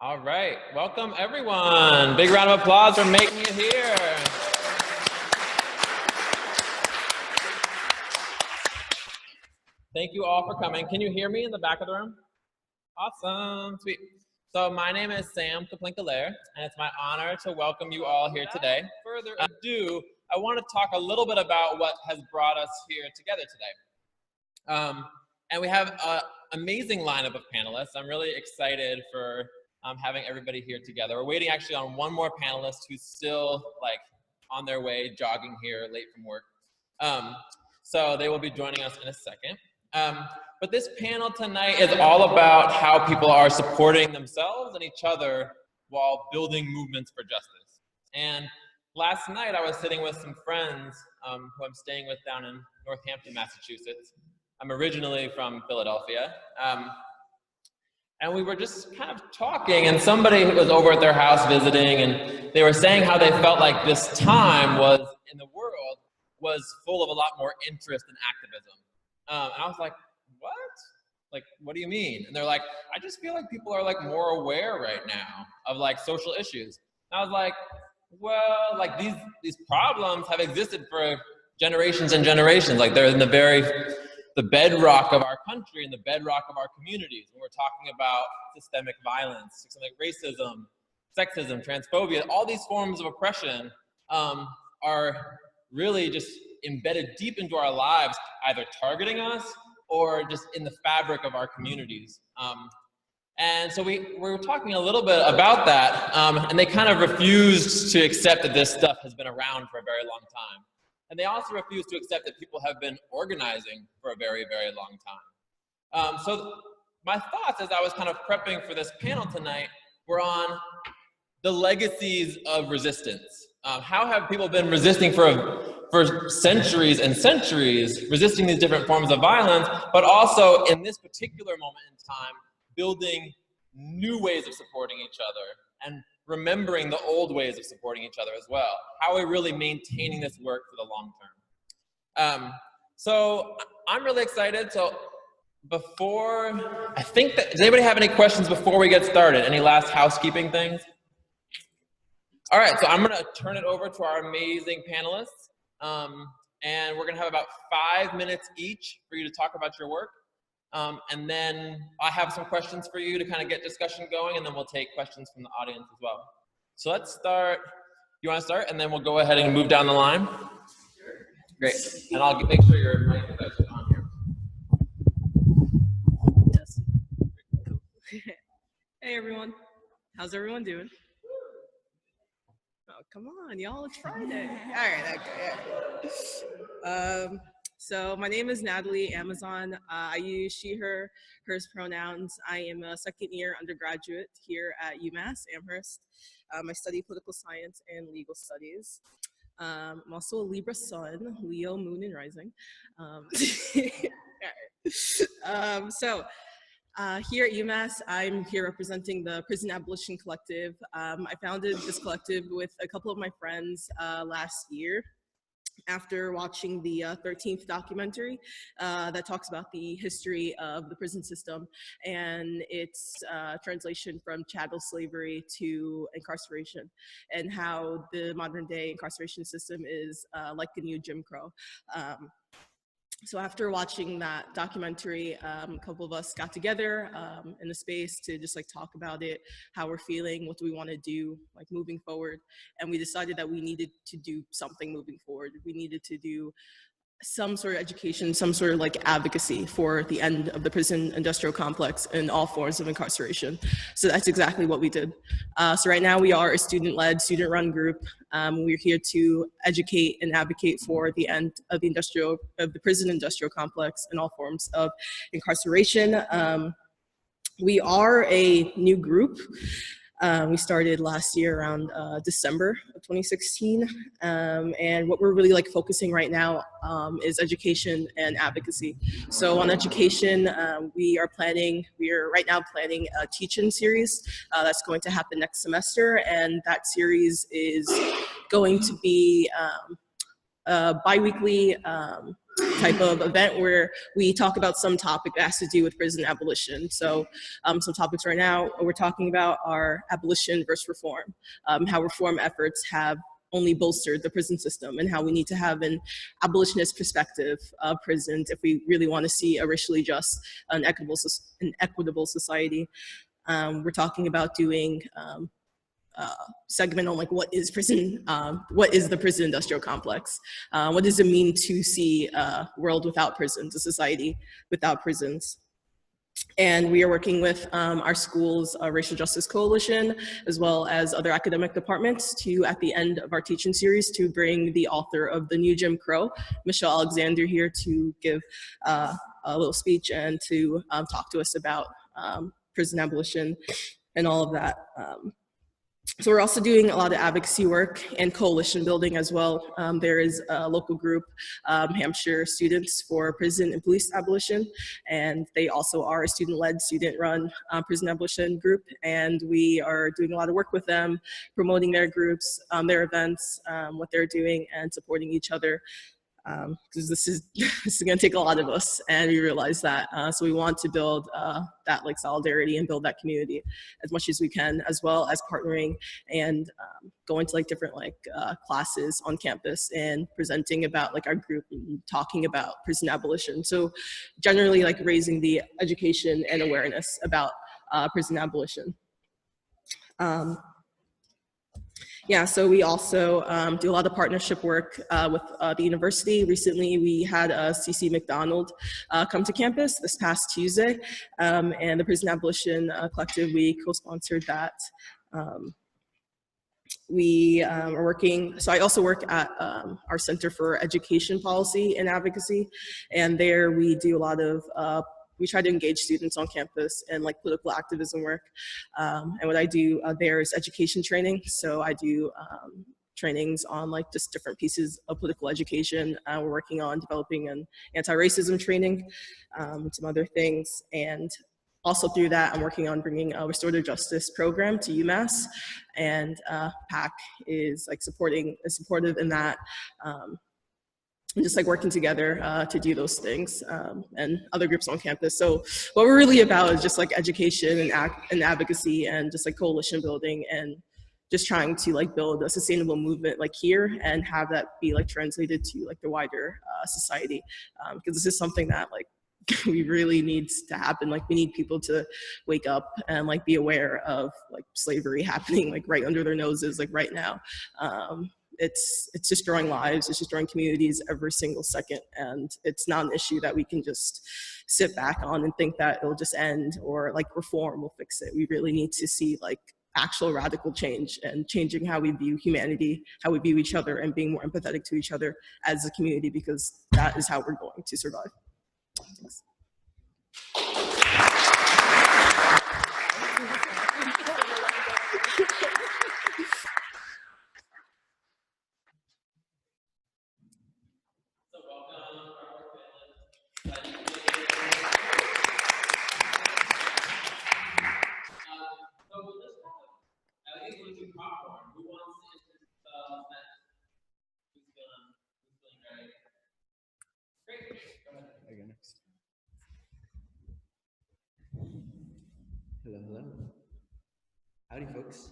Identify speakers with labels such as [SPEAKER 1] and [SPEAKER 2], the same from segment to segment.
[SPEAKER 1] All right, welcome everyone. Big round of applause for making it here. Thank you all for coming. Can you hear me in the back of the room? Awesome, sweet. So my name is Sam Koplinka-Loehr, and it's my honor to welcome you all here today. Further ado, I want to talk a little bit about what has brought us here together today. And we have an amazing lineup of panelists. I'm really excited for having everybody here together. We're waiting actually on one more panelist who's still like on their way, jogging here, late from work. So they will be joining us in a second. But this panel tonight is all about how people are supporting themselves and each other while building movements for justice. And last night I was sitting with some friends who I'm staying with down in Northampton, Massachusetts. I'm originally from Philadelphia. And we were just kind of talking, and somebody was over at their house visiting, and they were saying how they felt like this time was in the world was full of a lot more interest and activism. And I was like, what? Like, what do you mean? And they're like, I just feel like people are like more aware right now of like social issues. And I was like, well, like these problems have existed for generations and generations. Like they're in the bedrock of our country and the bedrock of our communities. When we're talking about systemic violence, systemic racism, sexism, transphobia, all these forms of oppression are really just embedded deep into our lives, either targeting us or just in the fabric of our communities. And so we were talking a little bit about that, and they kind of refused to accept that this stuff has been around for a very long time. And they also refused to accept that people have been organizing for a very, very long time. So my thoughts as I was kind of prepping for this panel tonight were on the legacies of resistance. How have people been resisting for centuries and centuries, resisting these different forms of violence, but also in this particular moment in time, building new ways of supporting each other and remembering the old ways of supporting each other as well. How are we really maintaining this work for the long term? So I'm really excited. So does anybody have any questions before we get started? Any last housekeeping things? All right, so I'm gonna turn it over to our amazing panelists. And we're gonna have about 5 minutes each for you to talk about your work. And then I have some questions for you to kind of get discussion going, and then we'll take questions from the audience as well. So let's start. You want to start? And then we'll go ahead and move down the line. Sure. Great. And I'll make sure your mic is actually on here.
[SPEAKER 2] Yes. Cool. Hey everyone. How's everyone doing? Oh, come on, y'all, it's Friday. All right, okay. So my name is Nathalie Amazan. I use she, her, hers pronouns. I am a second-year undergraduate here at UMass, Amherst. I study political science and legal studies. I'm also a Libra sun, Leo, moon, and rising. Here at UMass, I'm here representing the Prison Abolition Collective. I founded this collective with a couple of my friends last year, after watching the 13th documentary that talks about the history of the prison system and its translation from chattel slavery to incarceration, and how the modern day incarceration system is like the new Jim Crow. So after watching that documentary, a couple of us got together in the space to just like talk about it, how we're feeling, what do we want to do like moving forward. And we decided that we needed to do something moving forward. We needed to do some sort of education, some sort of like advocacy for the end of the prison industrial complex and all forms of incarceration. So that's exactly what we did. So right now we are a student-led, student-run group. We're here to educate and advocate for the end of the prison industrial complex and all forms of incarceration. We are a new group. We started last year around December of 2016, and what we're really like focusing right now is education and advocacy. So on education, we are right now planning a teach-in series that's going to happen next semester, and that series is going to be bi-weekly type of event where we talk about some topic that has to do with prison abolition. So some topics right now we're talking about are abolition versus reform, how reform efforts have only bolstered the prison system, and how we need to have an abolitionist perspective of prisons if we really want to see a racially just, an equitable society. We're talking about doing segment on like what is prison, what is the prison industrial complex, what does it mean to see a world without prisons, a society without prisons. And we are working with our school's Racial Justice Coalition, as well as other academic departments to, at the end of our teaching series, to bring the author of The New Jim Crow, Michelle Alexander, here to give a little speech and to talk to us about prison abolition and all of that. So we're also doing a lot of advocacy work and coalition building as well. There is a local group, Hampshire Students for Prison and Police Abolition, and they also are a student-led, student-run prison abolition group, and we are doing a lot of work with them, promoting their groups, their events, what they're doing, and supporting each other. Because this is going to take a lot of us, and we realize that. So we want to build that like solidarity and build that community as much as we can, as well as partnering and going to like different like classes on campus and presenting about like our group and talking about prison abolition. So generally like raising the education and awareness about prison abolition. Yeah, so we also do a lot of partnership work with the university. Recently, we had CC McDonald come to campus this past Tuesday, and the Prison Abolition Collective, we co-sponsored that. We are working, so I also work at our Center for Education Policy and Advocacy, and there we do a lot of we try to engage students on campus and like political activism work. And what I do there is education training. So I do trainings on like just different pieces of political education. We're working on developing an anti-racism training, some other things. And also through that, I'm working on bringing a restorative justice program to UMass. And PAC is like supportive in that. And just like working together to do those things, and other groups on campus. So what we're really about is just like education and advocacy and just like coalition building and just trying to like build a sustainable movement like here and have that be like translated to like the wider society. Because this is something that like we really needs to happen. Like we need people to wake up and like be aware of like slavery happening like right under their noses like right now. It's destroying lives, it's destroying communities every single second, and it's not an issue that we can just sit back on and think that it'll just end or like reform will fix it. We really need to see like actual radical change and changing how we view humanity, how we view each other, and being more empathetic to each other as a community, because that is how we're going to survive. Thanks.
[SPEAKER 3] Hello. Howdy, folks.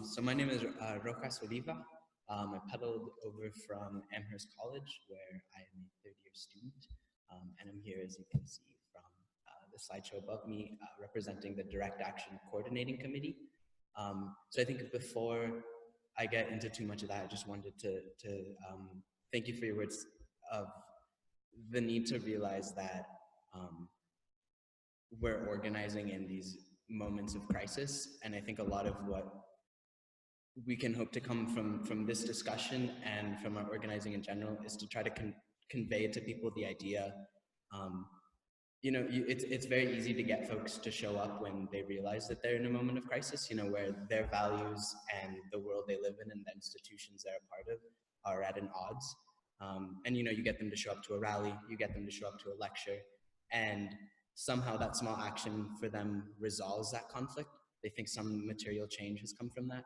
[SPEAKER 3] So my name is Rojas Oliva. I pedaled over from Amherst College, where I am a third-year student, and I'm here, as you can see from the slideshow above me, representing the Direct Action Coordinating Committee. So I think before I get into too much of that, I just wanted to thank you for your words of the need to realize that we're organizing in these moments of crisis, and I think a lot of what we can hope to come from this discussion and from our organizing in general is to try to convey to people the idea, it's very easy to get folks to show up when they realize that they're in a moment of crisis, where their values and the world they live in and the institutions they're a part of are at an odds. And you get them to show up to a rally, you get them to show up to a lecture, and somehow that small action for them resolves that conflict. They think some material change has come from that.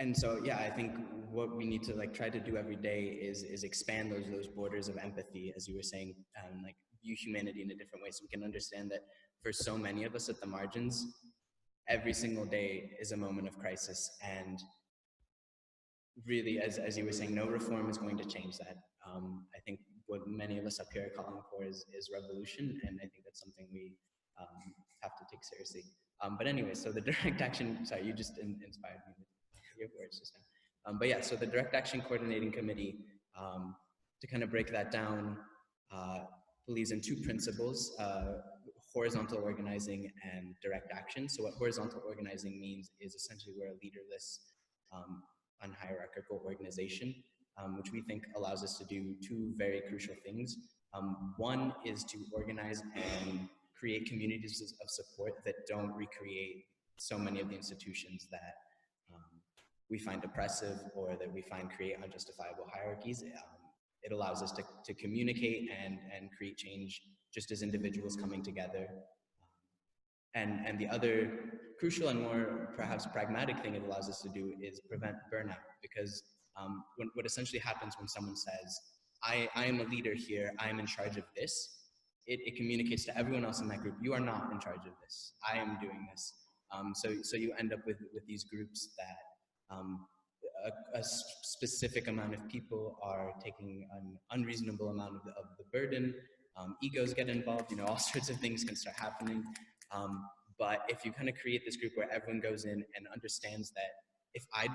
[SPEAKER 3] And so, yeah, I think what we need to like try to do every day is expand those borders of empathy, as you were saying, like view humanity in a different way, so we can understand that for so many of us at the margins, every single day is a moment of crisis. And really, as you were saying, no reform is going to change that. I think what many of us up here are calling for is revolution, and I think that's something we have to take seriously. But anyway, so the direct action, sorry, you just inspired me with your words just now. But yeah, so the direct action coordinating committee, to kind of break that down, believes in two principles, horizontal organizing and direct action. So what horizontal organizing means is essentially we're a leaderless, unhierarchical organization, which we think allows us to do two very crucial things. One is to organize and create communities of support that don't recreate so many of the institutions that we find oppressive or that we find create unjustifiable hierarchies. It allows us to communicate and create change just as individuals coming together. And the other crucial and more perhaps pragmatic thing it allows us to do is prevent burnout, because what essentially happens when someone says, I am a leader here, I am in charge of this, it communicates to everyone else in that group, you are not in charge of this, I am doing this. So you end up with these groups that a specific amount of people are taking an unreasonable amount of the burden, egos get involved, all sorts of things can start happening. But if you kind of create this group where everyone goes in and understands that if I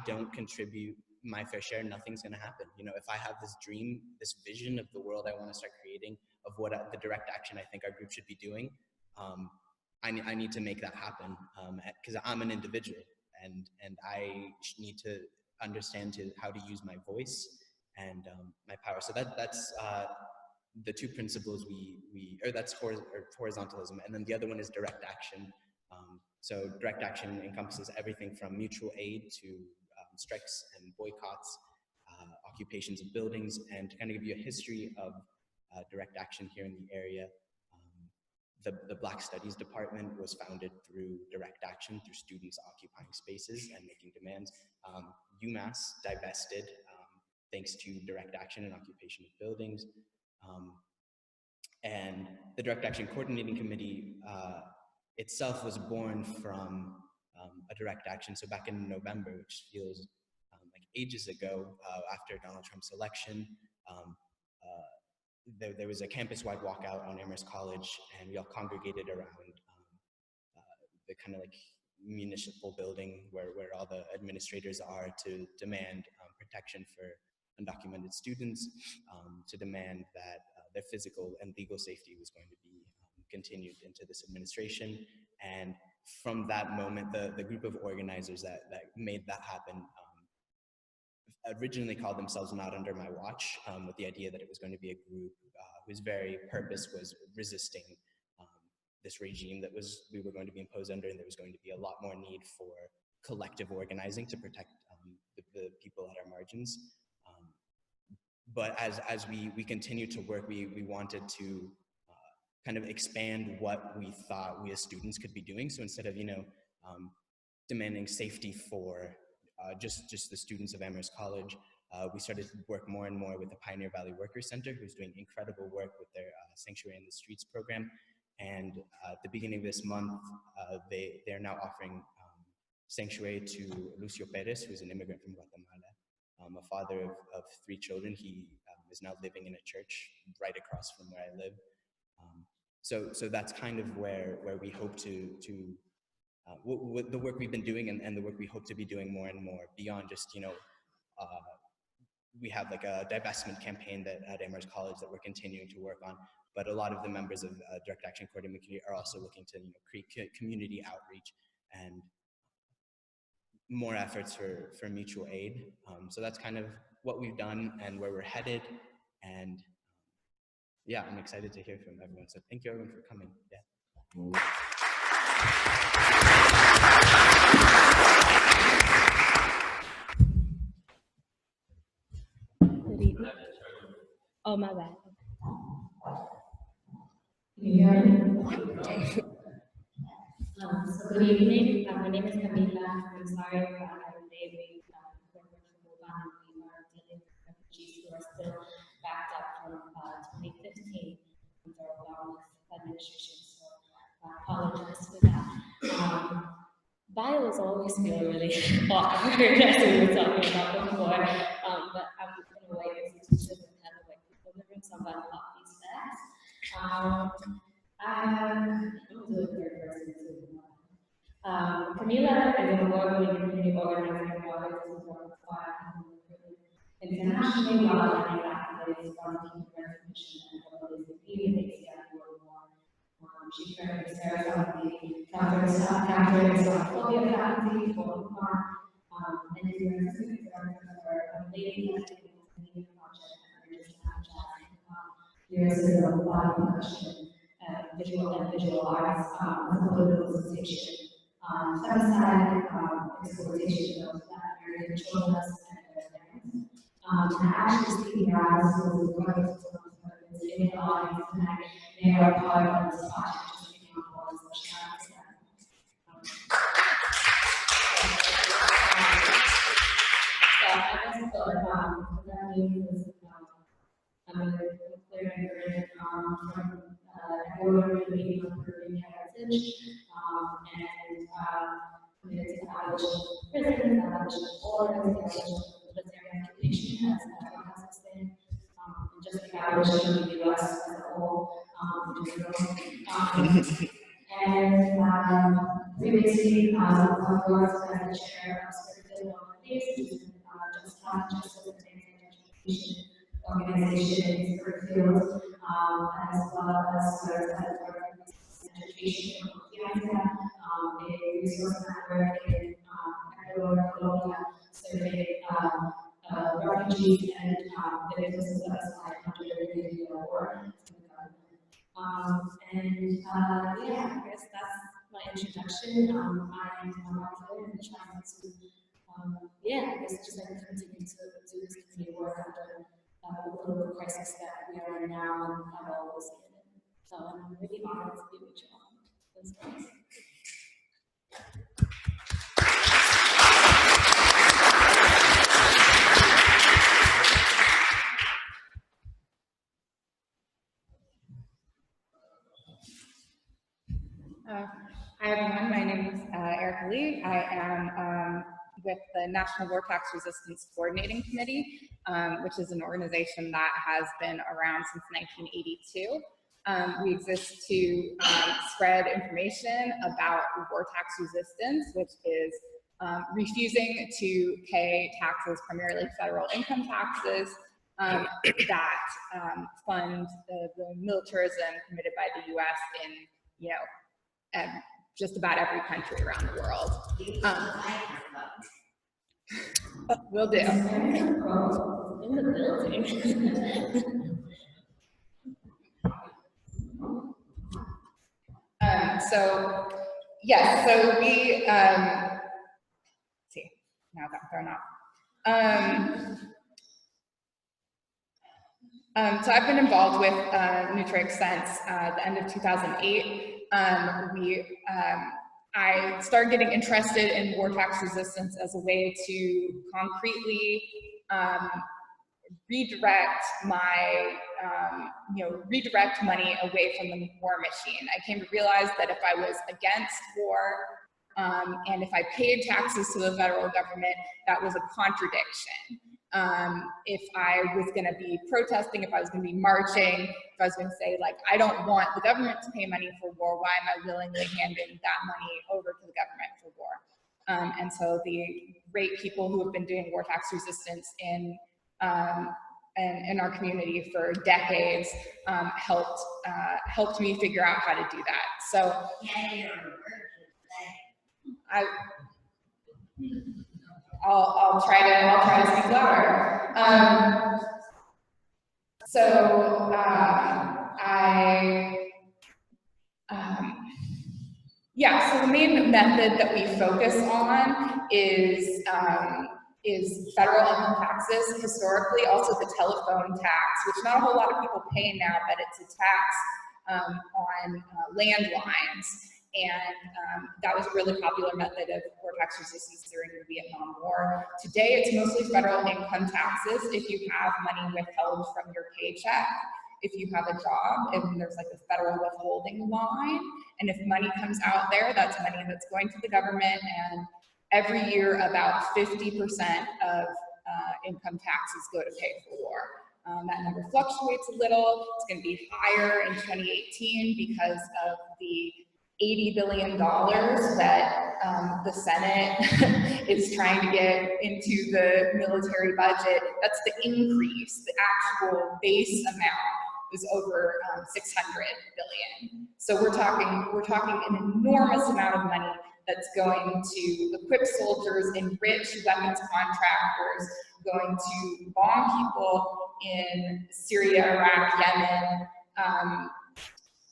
[SPEAKER 3] don't contribute my fair share, nothing's going to happen. If I have this dream, this vision of the world I want to start creating, of what the direct action I think our group should be doing, I need to make that happen, because I'm an individual and I need to understand how to use my voice and my power. So that's the two principles that's horizontalism, and then the other one is direct action. So direct action encompasses everything from mutual aid to strikes and boycotts, occupations of buildings, and to kind of give you a history of direct action here in the area. The Black Studies Department was founded through direct action, through students occupying spaces and making demands. UMass divested thanks to direct action and occupation of buildings. And the Direct Action Coordinating Committee itself was born from a direct action. So back in November, which feels like ages ago, after Donald Trump's election, there was a campus-wide walkout on Amherst College, and we all congregated around the kind of like municipal building where all the administrators are to demand protection for undocumented students, to demand that their physical and legal safety was going to be continued into this administration. And from that moment, the group of organizers that made that happen originally called themselves Not Under My Watch, with the idea that it was going to be a group whose very purpose was resisting this regime that we were going to be imposed under, and there was going to be a lot more need for collective organizing to protect the people at our margins. But as we continued to work, we wanted to kind of expand what we thought we as students could be doing. So instead of demanding safety for just the students of Amherst College, we started to work more and more with the Pioneer Valley Workers Center, who's doing incredible work with their Sanctuary in the Streets program. And at the beginning of this month, they're now offering sanctuary to Lucio Perez, who's an immigrant from Guatemala, a father of 3 children. He is now living in a church right across from where I live. So that's kind of where we hope to the work we've been doing and the work we hope to be doing more and more beyond just, we have like a divestment campaign at Amherst College that we're continuing to work on, but a lot of the members of Direct Action Coordinating Committee are also looking to create community outreach and more efforts for mutual aid. So that's kind of what we've done and where we're headed. And yeah, I'm excited to hear from everyone. So thank you everyone for coming. Yeah.
[SPEAKER 4] Good evening. Oh, my bad. Can you hear me? So good evening. My name is Camila. I'm sorry for I'm late. registration, so I apologize for that. Bios always feel really awkward, as we were talking about before, but I'm in a way institution with kind of like people in the room, so I'm going to pop these facts. I'm the third person too. Camila is an award-winning community organizer and author who works internationally while leading activities from human rights mission and abilities to be in the World War. She currently serves on the countering Islamophobia faculty for UMass, and is the assistant director for Leigh project and Snapchat. Years ago, body production, visual arts, political association, femicide, exploitation of Black American children and their parents. And actually speaking out as well as the rights of in the audience tonight, they are part of this project, just speaking on all this shout to them. So I guess what that means is I'm a clear encouragement from everyone really improving heritage and committed to the abolition of prisons, abolition of wars, the abolition of military occupation as Rojas has been, and just the abolition of the US as a whole, and previously, I worked as the chair of certain organizations, justice and education organizations for fields, as well as served as education in Canada, a resource network in Ecuador, Colombia, serving refugees and victims of genocide under the war. Yeah, I guess that's my introduction. I'm out there and trying to, yeah, I guess just like continue to do this community work under the political crisis that we are in now and have always been in. So I'm really honored to be with you all. Thanks, guys.
[SPEAKER 5] Hi everyone, my name is Leigh. I am with the National War Tax Resistance Coordinating Committee, which is an organization that has been around since 1982. We exist to spread information about war tax resistance, which is refusing to pay taxes, primarily federal income taxes, that fund the militarism committed by the U.S. in, just about every country around the world. Will do.
[SPEAKER 4] In the building.
[SPEAKER 5] So we, see, now I got thrown off. So I've been involved with Nutrix since the end of 2008. I started getting interested in war tax resistance as a way to concretely redirect money away from the war machine. I came to realize that if I was against war and if I paid taxes to the federal government, that was a contradiction. If I was going to be protesting, if I was going to be marching, if I was going to say, like, I don't want the government to pay money for war, why am I willingly handing that money over to the government for war? And so the great people who have been doing war tax resistance in our community for decades helped me figure out how to do that. So I'll try to speak louder. So the main method that we focus on is federal income taxes. Historically, also the telephone tax, which not a whole lot of people pay now, but it's a tax on landlines. And that was a really popular method of war tax resistance during the Vietnam War. Today, it's mostly federal income taxes if you have money withheld from your paycheck. if you have a job, and there's like a federal withholding line, and if money comes out there, that's money that's going to the government, and every year about 50% of income taxes go to pay for war. That number fluctuates a little. It's going to be higher in 2018 because of the $80 billion that the Senate is trying to get into the military budget. That's the increase. The actual base amount is over 600 billion. So we're talking an enormous amount of money that's going to equip soldiers, enrich weapons contractors, going to bomb people in Syria, Iraq, Yemen,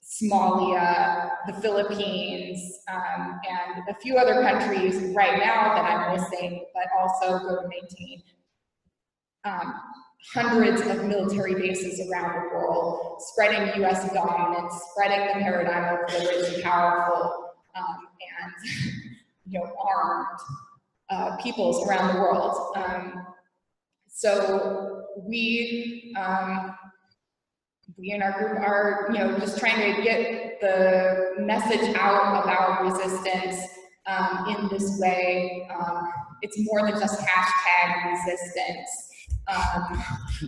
[SPEAKER 5] Somalia, the Philippines, and a few other countries right now that I'm missing, but also go to maintain hundreds of military bases around the world, spreading US dominance, spreading the paradigm of the rich and powerful, and armed peoples around the world. So we in our group are just trying to get the message out about resistance in this way. It's more than just hashtag resistance.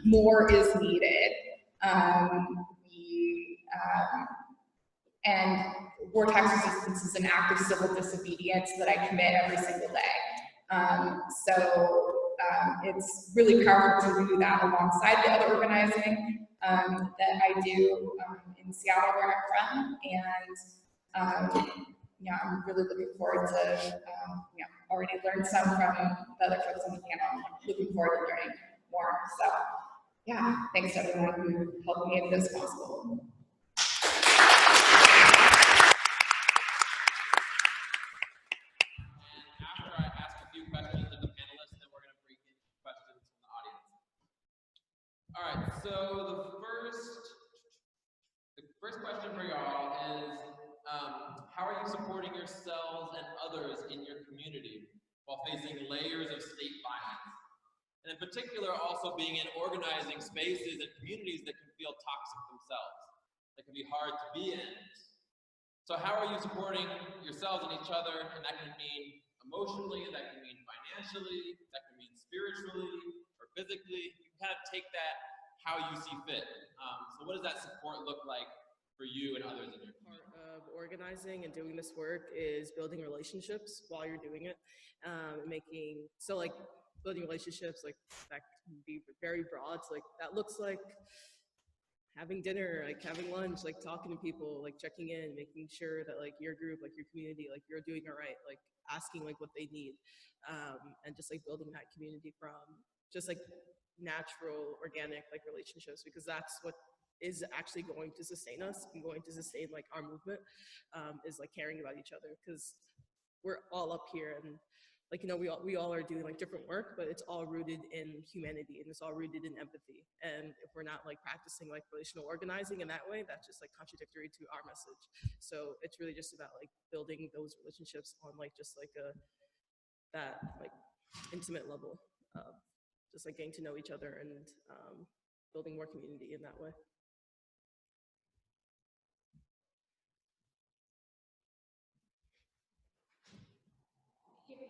[SPEAKER 5] More is needed. And war tax resistance is an act of civil disobedience that I commit every single day. It's really powerful to do that alongside the other organizing that I do in Seattle, where I'm from, and I'm really looking forward to. Already learned some from the other folks on the panel. I'm looking forward to learning more. So, yeah, thanks to everyone who helped me make this possible.
[SPEAKER 1] After I ask a few questions of the panelists, then we're going to bring in questions from the audience. All right, so the first question for y'all is, how are you supporting yourselves and others in your community while facing layers of state violence? And in particular, also being in organizing spaces and communities that can feel toxic themselves, that can be hard to be in. So how are you supporting yourselves and each other? And that can mean emotionally, that can mean financially, that can mean spiritually or physically. You can kind of take that how you see fit. So what does that support look like for you and others in your community?
[SPEAKER 2] Part of organizing and doing this work is building relationships while you're doing it. Building relationships, like that can be very broad. So like that looks like having dinner, like having lunch, like talking to people, like checking in, making sure that like your group, like your community, like you're doing all right, like asking like what they need, and just like building that community from just like natural, organic like relationships, because that's what is actually going to sustain us and going to sustain like our movement, is like caring about each other, because we're all up here and like, we all are doing like different work, but it's all rooted in humanity and it's all rooted in empathy. And if we're not like practicing like relational organizing in that way, that's just like contradictory to our message. So it's really just about like building those relationships on like just like that like intimate level of just like getting to know each other and building more community in that way.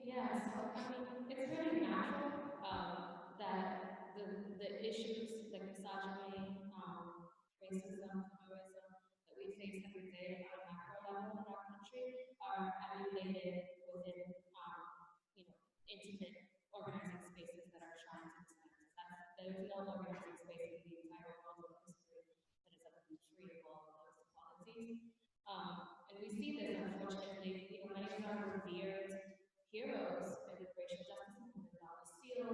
[SPEAKER 4] Yeah, so I mean, it's really natural that the issues like misogyny, racism, colorism that we face every day on a macro level in our country are emulated within intimate organizing spaces that are trying to dismantle that. There's no organizing space in the entire world or history that has ever been free of all of those inequalities. And we see this, unfortunately, many of our revered heroes in the racial justice movement, Seal,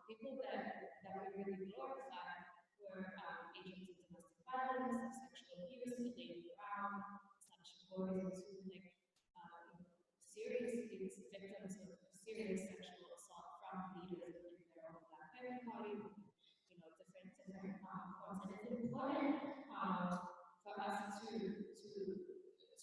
[SPEAKER 4] people that we really glorify were agents of domestic violence, sexual abuse, Leigh Brown, Sasha Boys, who serious victims of serious sexual assault from leaders in their own Black Panther Party, different forms. And it's important for us to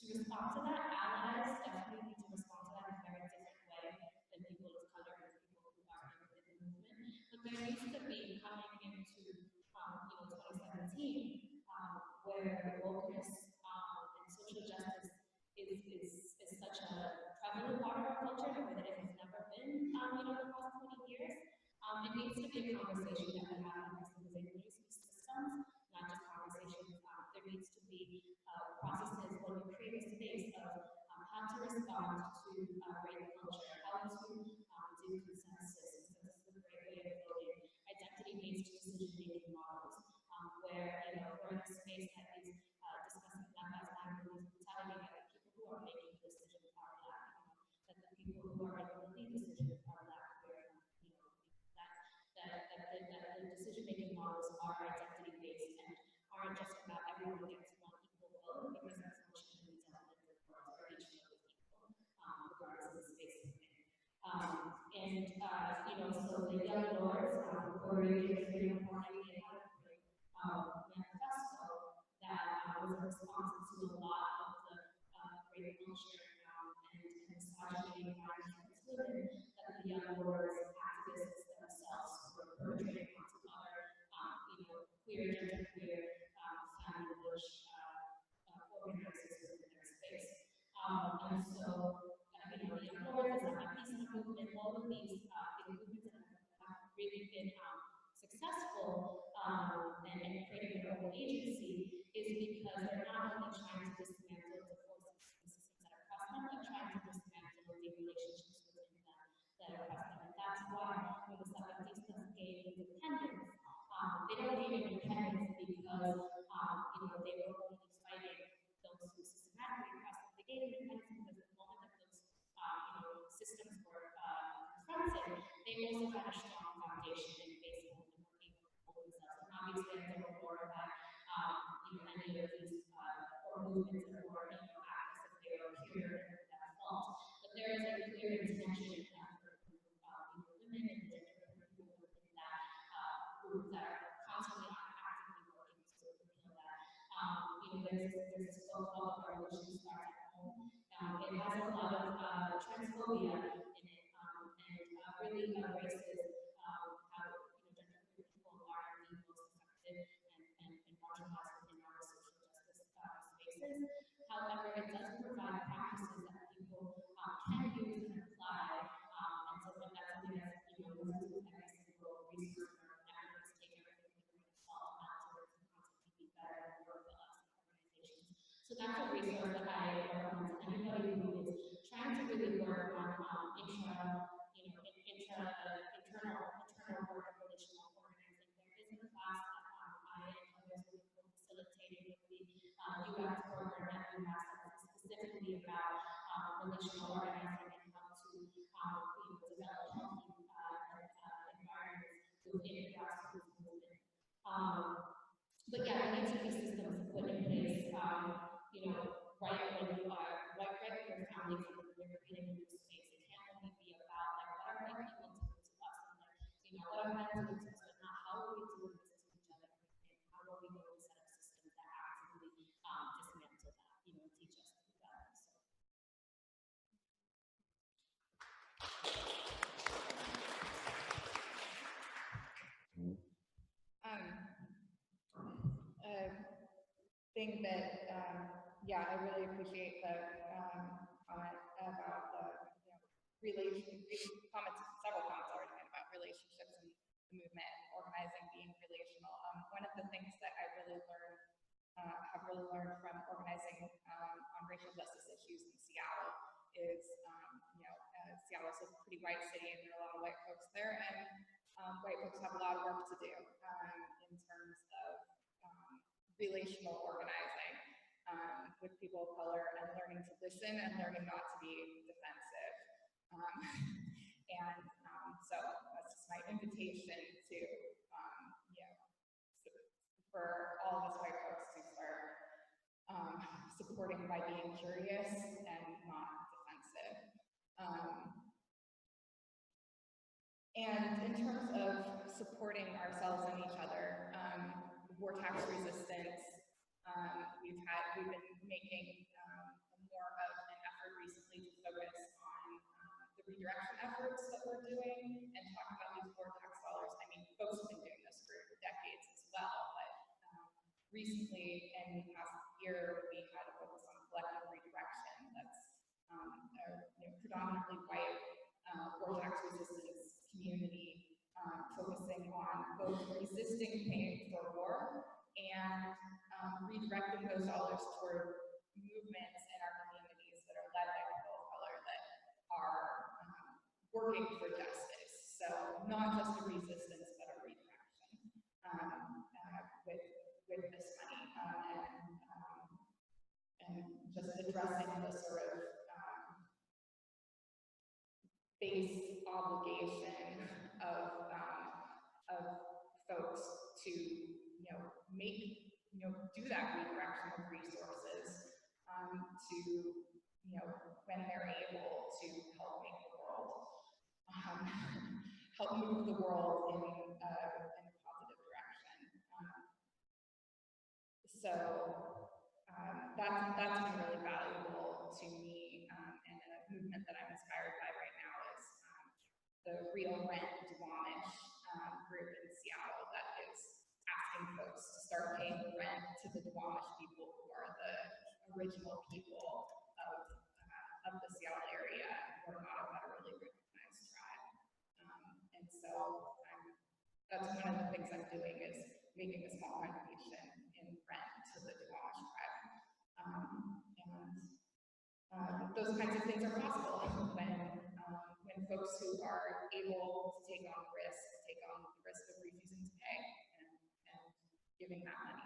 [SPEAKER 4] respond to that. Allies definitely need to respond to that in a very different way than people of color and people who are in the movement. But there needs to be coming into awareness and social justice is such a prevalent part of our culture in a way that it has never been, the past 20 years. It needs to be a conversation that we have because of these systems, not just conversations. There needs to be processes where we create a space of how to respond to rape culture, how to do consensus. So this is a great way of building identity-based decision-making models, where we're in a space that is discussing Black Lives Matter, telling that the people who are making decisions are Black, that the people who are making the lead decisions are Black, where that the decision-making models are identity-based and aren't just about everyone gets one equal vote, because that's unfortunately doesn't live in the world where each vote is equal, regardless of the space it's in. So the Young Lords, Puerto Rican Freedom Party, they had a great manifesto that was a response to a lot of the rape culture and misogyny and violence against women that the Young Lords activists themselves were perpetrating onto other, queer, genderqueer, family-bush organizers within their space. And so, the Young Lords, the peace movement, all of these movements that have really been successful and creating their own agency is because they're not only trying to dismantle the forces and systems that oppress them, but trying to dismantle the relationships within them that oppress them. And that's why when the Zapatistas gained independence, they don't gain independence because they were only fighting those who systematically oppressed them. They gained independence because the moment that those systems were confronted, they also had a strong foundation in baseball and were able to hold themselves. And obviously, as they were more about any of these movements or acts as they were cured that fault. But there is a clear intention for women and gender people within that group that are constantly actively working to repeal that. There's this book called Revolution Starts at Home. It has a lot of transphobia in it, and really erases how gender people are the most effective and marginalized within our social justice spaces. However, it does provide practices that people can use and apply, and so that's something that's we do with every single resource in our efforts, take everything with a grain of salt afterwards and constantly be better and work with us and organizations. So that's a resource that I recommend to anybody who is trying to really work on internal work and relational organizing. There is a class that I and others will be facilitating with the UX program at UMass that's specifically about relational organizing and how to develop healthy environments within the grassroots movement. But yeah, there needs to be systems put in place, right when you are, right when your family comes and you're creating a new space. It can't only be about what are white people doing to us and what are men doing to us, but not how are we doing this to each other, and how are we going to set up systems that actively dismantle that, teach us to do better.
[SPEAKER 5] Thing that, I really appreciate the comment about the several comments already made about relationships and the movement, organizing being relational. One of the things that I really have really learned from organizing on racial justice issues in Seattle is, Seattle is a pretty white city and there are a lot of white folks there, and white folks have a lot of work to do in terms of relational organizing with people of color and learning to listen and learning not to be defensive. So that's just my invitation to, for all of us white folks to start supporting by being curious and not defensive. And in terms of supporting ourselves and each other, war tax resistance, we've been making more of an effort recently to focus on the redirection efforts that we're doing and talk about these war tax dollars. I mean, folks have been doing this for decades as well, but recently, in the past year, we had a focus on collective redirection. That's predominantly white war tax resistance community, focusing on both resisting paying for war and redirecting those dollars toward movements in our communities that are led by people of color that are working for justice. So not just a resistance, but a redirection with this money, and just addressing the sort of base obligation of folks to do that redirection of resources to when they're able to help make the world help move the world in a positive direction. So that's been really valuable to me, and a movement that I'm inspired by right now is the Real Rent Duwamish group in Seattle that is asking folks to start paying rent to the Duwamish people, who are the original people of the Seattle area, who are not a federally recognized tribe. And so that's one of the things I'm doing, is making a small contribution in rent to the Duwamish tribe. And those kinds of things are possible when folks who are able to take on the risk of refusing to pay and giving that money.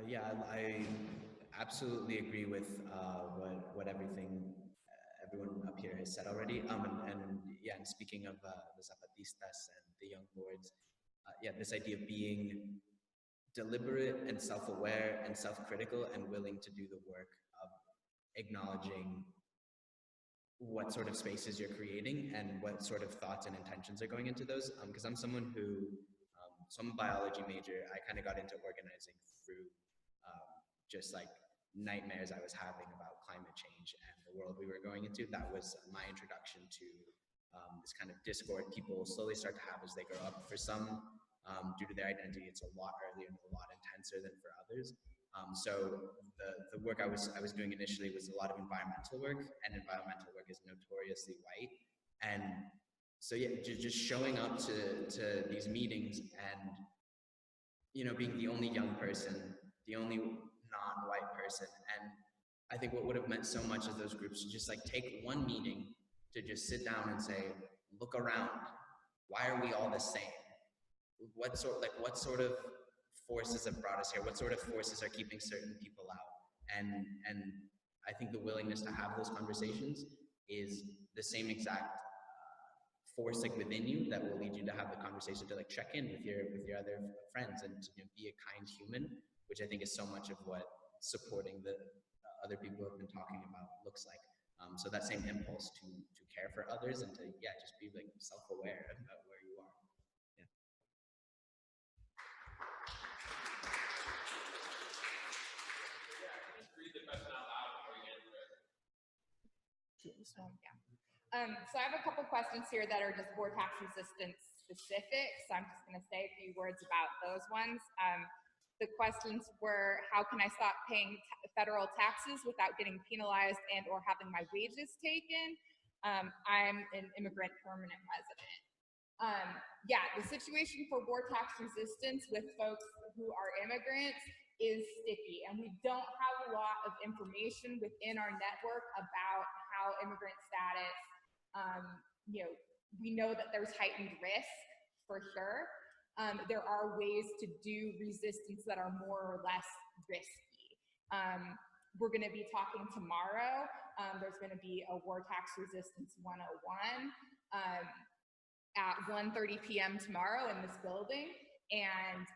[SPEAKER 3] Yeah, I absolutely agree with what everything everyone up here has said already. And yeah, and speaking of the Zapatistas and the Young Lords, yeah, this idea of being deliberate and self-aware and self-critical and willing to do the work of acknowledging what sort of spaces you're creating and what sort of thoughts and intentions are going into those. Because I'm someone who, so I'm a biology major. I kind of got into organizing through just like nightmares I was having about climate change and the world we were going into. That was my introduction to this kind of discord people slowly start to have as they grow up. For some, due to their identity, it's a lot earlier and a lot intenser than for others. So the work I was doing initially was a lot of environmental work, and environmental work is notoriously white. And so yeah, just showing up to these meetings and being the only young person, the only non-white person. And I think what would have meant so much of those groups to just like take one meeting to just sit down and say, look around, why are we all the same? What sort of forces have brought us here? What sort of forces are keeping certain people out? And I think the willingness to have those conversations is the same exact force like within you that will lead you to have the conversation, to like check in with your other friends and to be a kind human, which I think is so much of what supporting the other people have been talking about looks like. So that same impulse to care for others and to just be like self-aware about where you are. Yeah.
[SPEAKER 1] Just read the question out loud before you answer it.
[SPEAKER 5] So I have a couple questions here that are just war tax resistance specific. So I'm just going to say a few words about those ones. The questions were, how can I stop paying federal taxes without getting penalized and or having my wages taken? I'm an immigrant permanent resident. The situation for war tax resistance with folks who are immigrants is sticky, and we don't have a lot of information within our network about how immigrant status, we know that there's heightened risk for sure. There are ways to do resistance that are more or less risky. We're going to be talking tomorrow. There's going to be a War Tax Resistance 101 at 1:30 p.m. tomorrow in this building. And,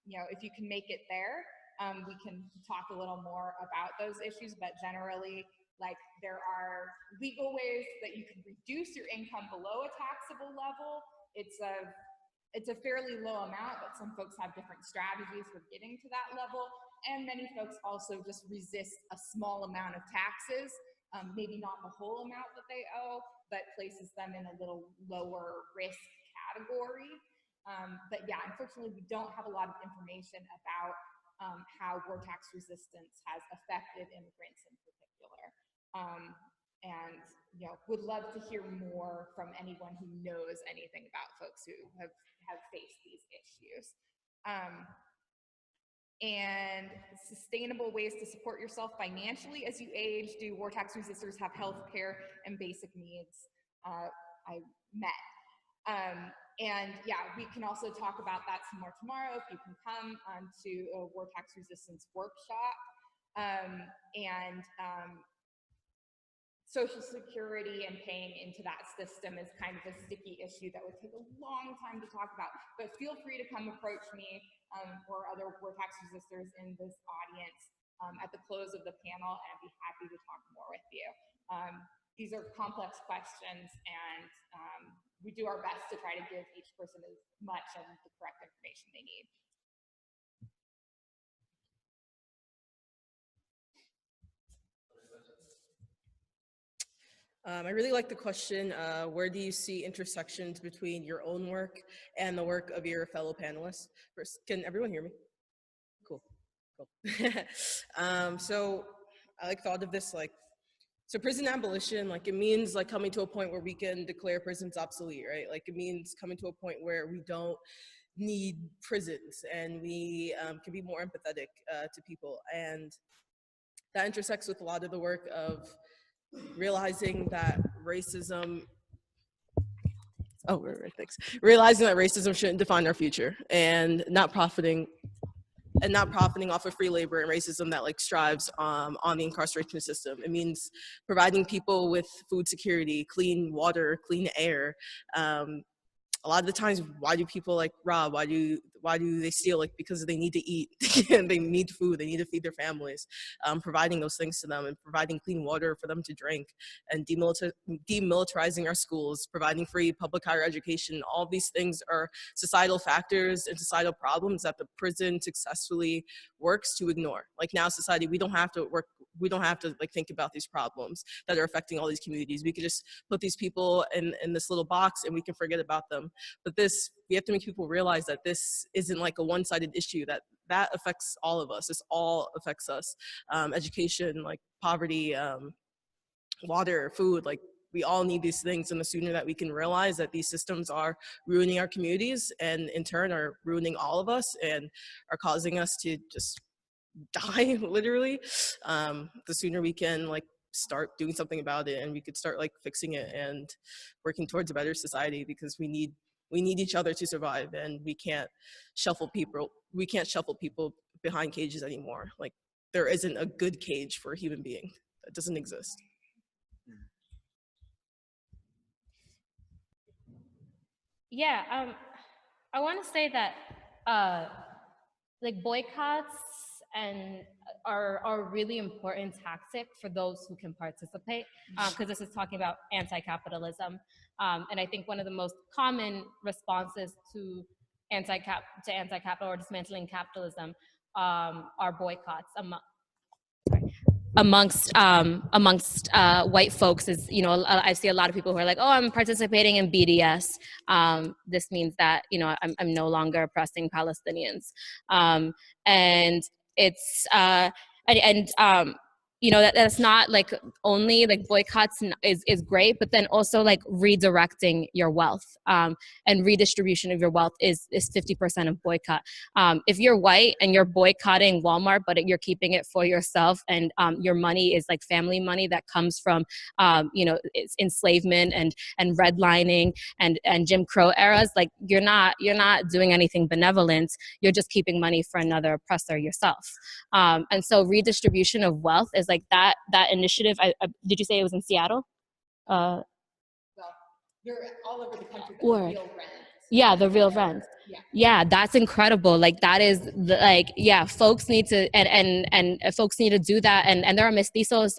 [SPEAKER 5] if you can make it there, we can talk a little more about those issues. But generally, there are legal ways that you can reduce your income below a taxable level. It's a fairly low amount, but some folks have different strategies for getting to that level. And many folks also just resist a small amount of taxes, maybe not the whole amount that they owe, but places them in a little lower risk category. But yeah, unfortunately, we don't have a lot of information about how war tax resistance has affected immigrants in particular. And would love to hear more from anyone who knows anything about folks who have faced these issues. And sustainable ways to support yourself financially as you age. Do war tax resistors have health care and basic needs I met? And yeah, we can also talk about that some more tomorrow if you can come to a war tax resistance workshop. Social Security and paying into that system is kind of a sticky issue that would take a long time to talk about. But feel free to come approach me or other war tax resistors in this audience at the close of the panel, and I'd be happy to talk more with you. These are complex questions, and we do our best to try to give each person as much and the correct information they need.
[SPEAKER 2] I really like the question, where do you see intersections between your own work and the work of your fellow panelists? First, can everyone hear me? Cool. So I thought of this so prison abolition, it means coming to a point where we can declare prisons obsolete, right? It means coming to a point where we don't need prisons and we can be more empathetic to people. And that intersects with a lot of the work of realizing that racism, realizing that racism shouldn't define our future, and not profiting off of free labor and racism that strives on the incarceration system. It means providing people with food security, clean water, clean air. A lot of the times, why do people rob? Why do they steal? Because they need to eat and they need food. They need to feed their families. Providing those things to them and providing clean water for them to drink, and demilitarizing our schools, providing free public higher education. All these things are societal factors and societal problems that the prison successfully works to ignore. Now, society, we don't have to think about these problems that are affecting all these communities. We could just put these people in this little box and we can forget about them. But we have to make people realize that this isn't a one-sided issue, that affects all of us. This all affects us. Education, poverty, water, food, we all need these things. And the sooner that we can realize that these systems are ruining our communities and in turn are ruining all of us and are causing us to just die, literally, the sooner we can start doing something about it, and we could start fixing it and working towards a better society, because we need each other to survive, and we can't shuffle people behind cages anymore. There isn't a good cage for a human being. That doesn't exist.
[SPEAKER 6] Yeah, I want to say that boycotts are a really important tactic for those who can participate, because this is talking about anti-capitalism, and I think one of the most common responses to anti-capital or dismantling capitalism are boycotts amongst white folks. Is I see a lot of people who are like, oh, I'm participating in BDS. This means that I'm no longer oppressing Palestinians, and it's that's not only boycotts is great, but then also redirecting your wealth and redistribution of your wealth is 50% of boycott. If you're white and you're boycotting Walmart, but you're keeping it for yourself, and your money is family money that comes from it's enslavement and redlining and Jim Crow eras, you're not doing anything benevolent. You're just keeping money for another oppressor yourself. And so redistribution of wealth is that initiative. Did you say it was in Seattle?
[SPEAKER 5] Well, you're all over the country.
[SPEAKER 6] The real rent. Yeah, the real rent. Yeah, that's incredible. That is folks need to and folks need to do that. And there are mestizos,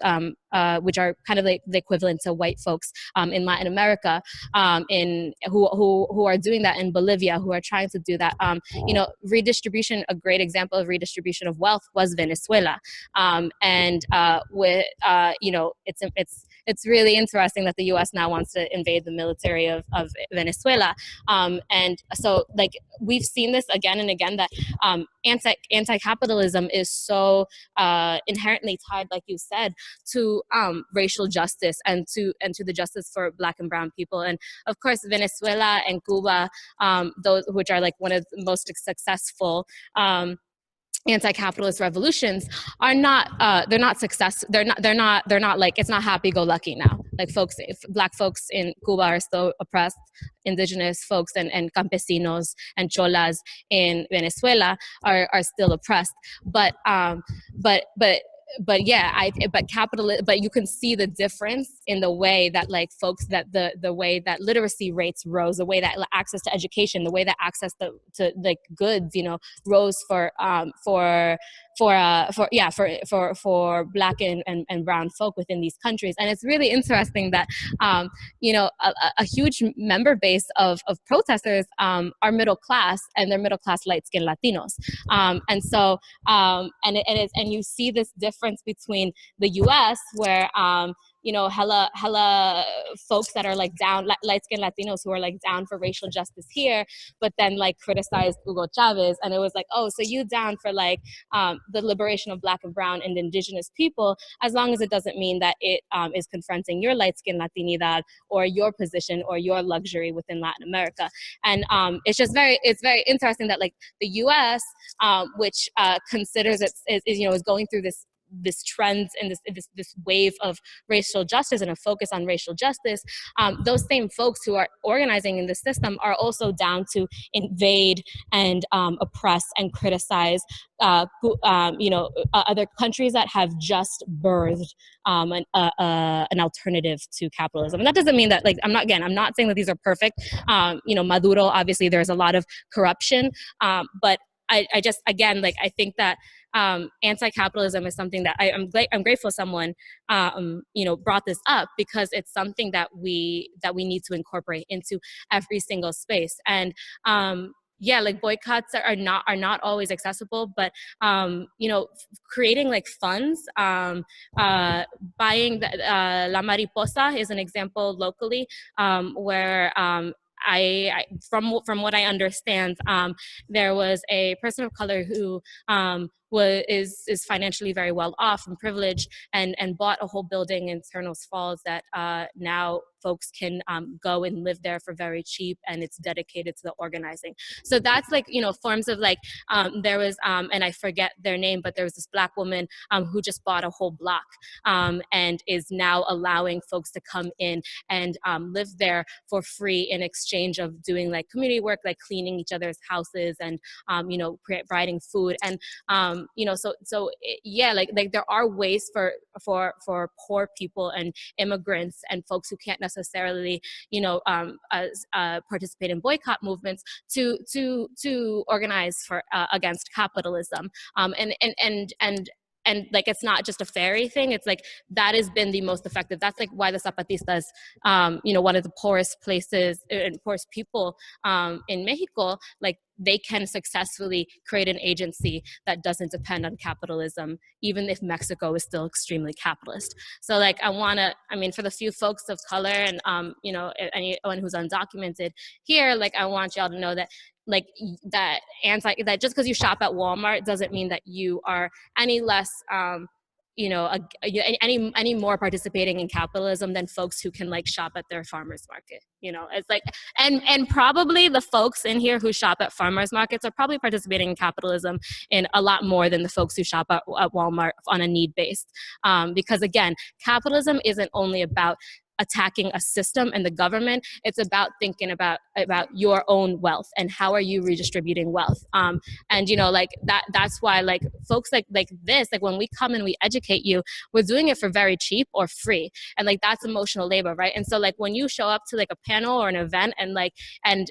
[SPEAKER 6] which are kind of the equivalent to white folks in Latin America, who are doing that in Bolivia, who are trying to do that. Redistribution. A great example of redistribution of wealth was Venezuela, it's it's really interesting that the U.S. now wants to invade the military of Venezuela. And so like we've seen this again and again, that anti-capitalism is so inherently tied, like you said, to racial justice and to the justice for Black and brown people. And of course, Venezuela and Cuba, those which are like one of the most successful anti-capitalist revolutions, are not they're not like, it's not happy-go-lucky now. Like Black folks in Cuba are still oppressed. Indigenous folks and campesinos and cholas in Venezuela are still oppressed. But you can see the difference in the way that like folks, that the way that literacy rates rose, the way that access to education, the way that access to like goods, you know, rose for Black and brown folk within these countries. And it's really interesting that you know, a huge member base of protesters are middle class, and they're middle class light-skinned Latinos. And so and you see this difference between the U.S. where you know, hella folks that are like down, light-skinned Latinos who are like down for racial justice here, but then like criticized Hugo Chavez. And it was like, oh, so you down for like the liberation of Black and brown and indigenous people, as long as it doesn't mean that it is confronting your light-skinned Latinidad or your position or your luxury within Latin America. And it's very interesting that like the U.S., which considers is going through this trend and this wave of racial justice and a focus on racial justice, those same folks who are organizing in the system are also down to invade and oppress and criticize other countries that have just birthed an alternative to capitalism. And that doesn't mean that, like, I'm not saying that these are perfect. Maduro, obviously there's a lot of corruption, but I just, again, like, I think that anti-capitalism is something that I'm grateful someone brought this up, because it's something that we need to incorporate into every single space. And like boycotts are not always accessible, but creating like funds, buying La Mariposa is an example locally, where from what I understand, there was a person of color who is financially very well off and privileged, and bought a whole building in Ternos Falls that now folks can go and live there for very cheap, and it's dedicated to the organizing. So that's like, forms of like, there was, and I forget their name, but there was this Black woman who just bought a whole block and is now allowing folks to come in and live there for free in exchange of doing like community work, like cleaning each other's houses and, providing food. And, like there are ways for poor people and immigrants and folks who can't necessarily, participate in boycott movements to organize for against capitalism. And like, it's not just a fairy thing. It's like, that has been the most effective. That's like why the Zapatistas, one of the poorest places and poorest people in Mexico, like, they can successfully create an agency that doesn't depend on capitalism, even if Mexico is still extremely capitalist. So like, for the few folks of color and, anyone who's undocumented here, like, I want y'all to know that, like, that just because you shop at Walmart doesn't mean that you are any less, any more participating in capitalism than folks who can like shop at their farmers market. It's like, and probably the folks in here who shop at farmers markets are probably participating in capitalism in a lot more than the folks who shop at Walmart on a need based. Because again, capitalism isn't only about attacking a system and the government. It's about thinking about your own wealth and how are you redistributing wealth. And like that's why like folks like this, like when we come and we educate you, we're doing it for very cheap or free. And like, that's emotional labor, right? And so like, when you show up to like a panel or an event and like, and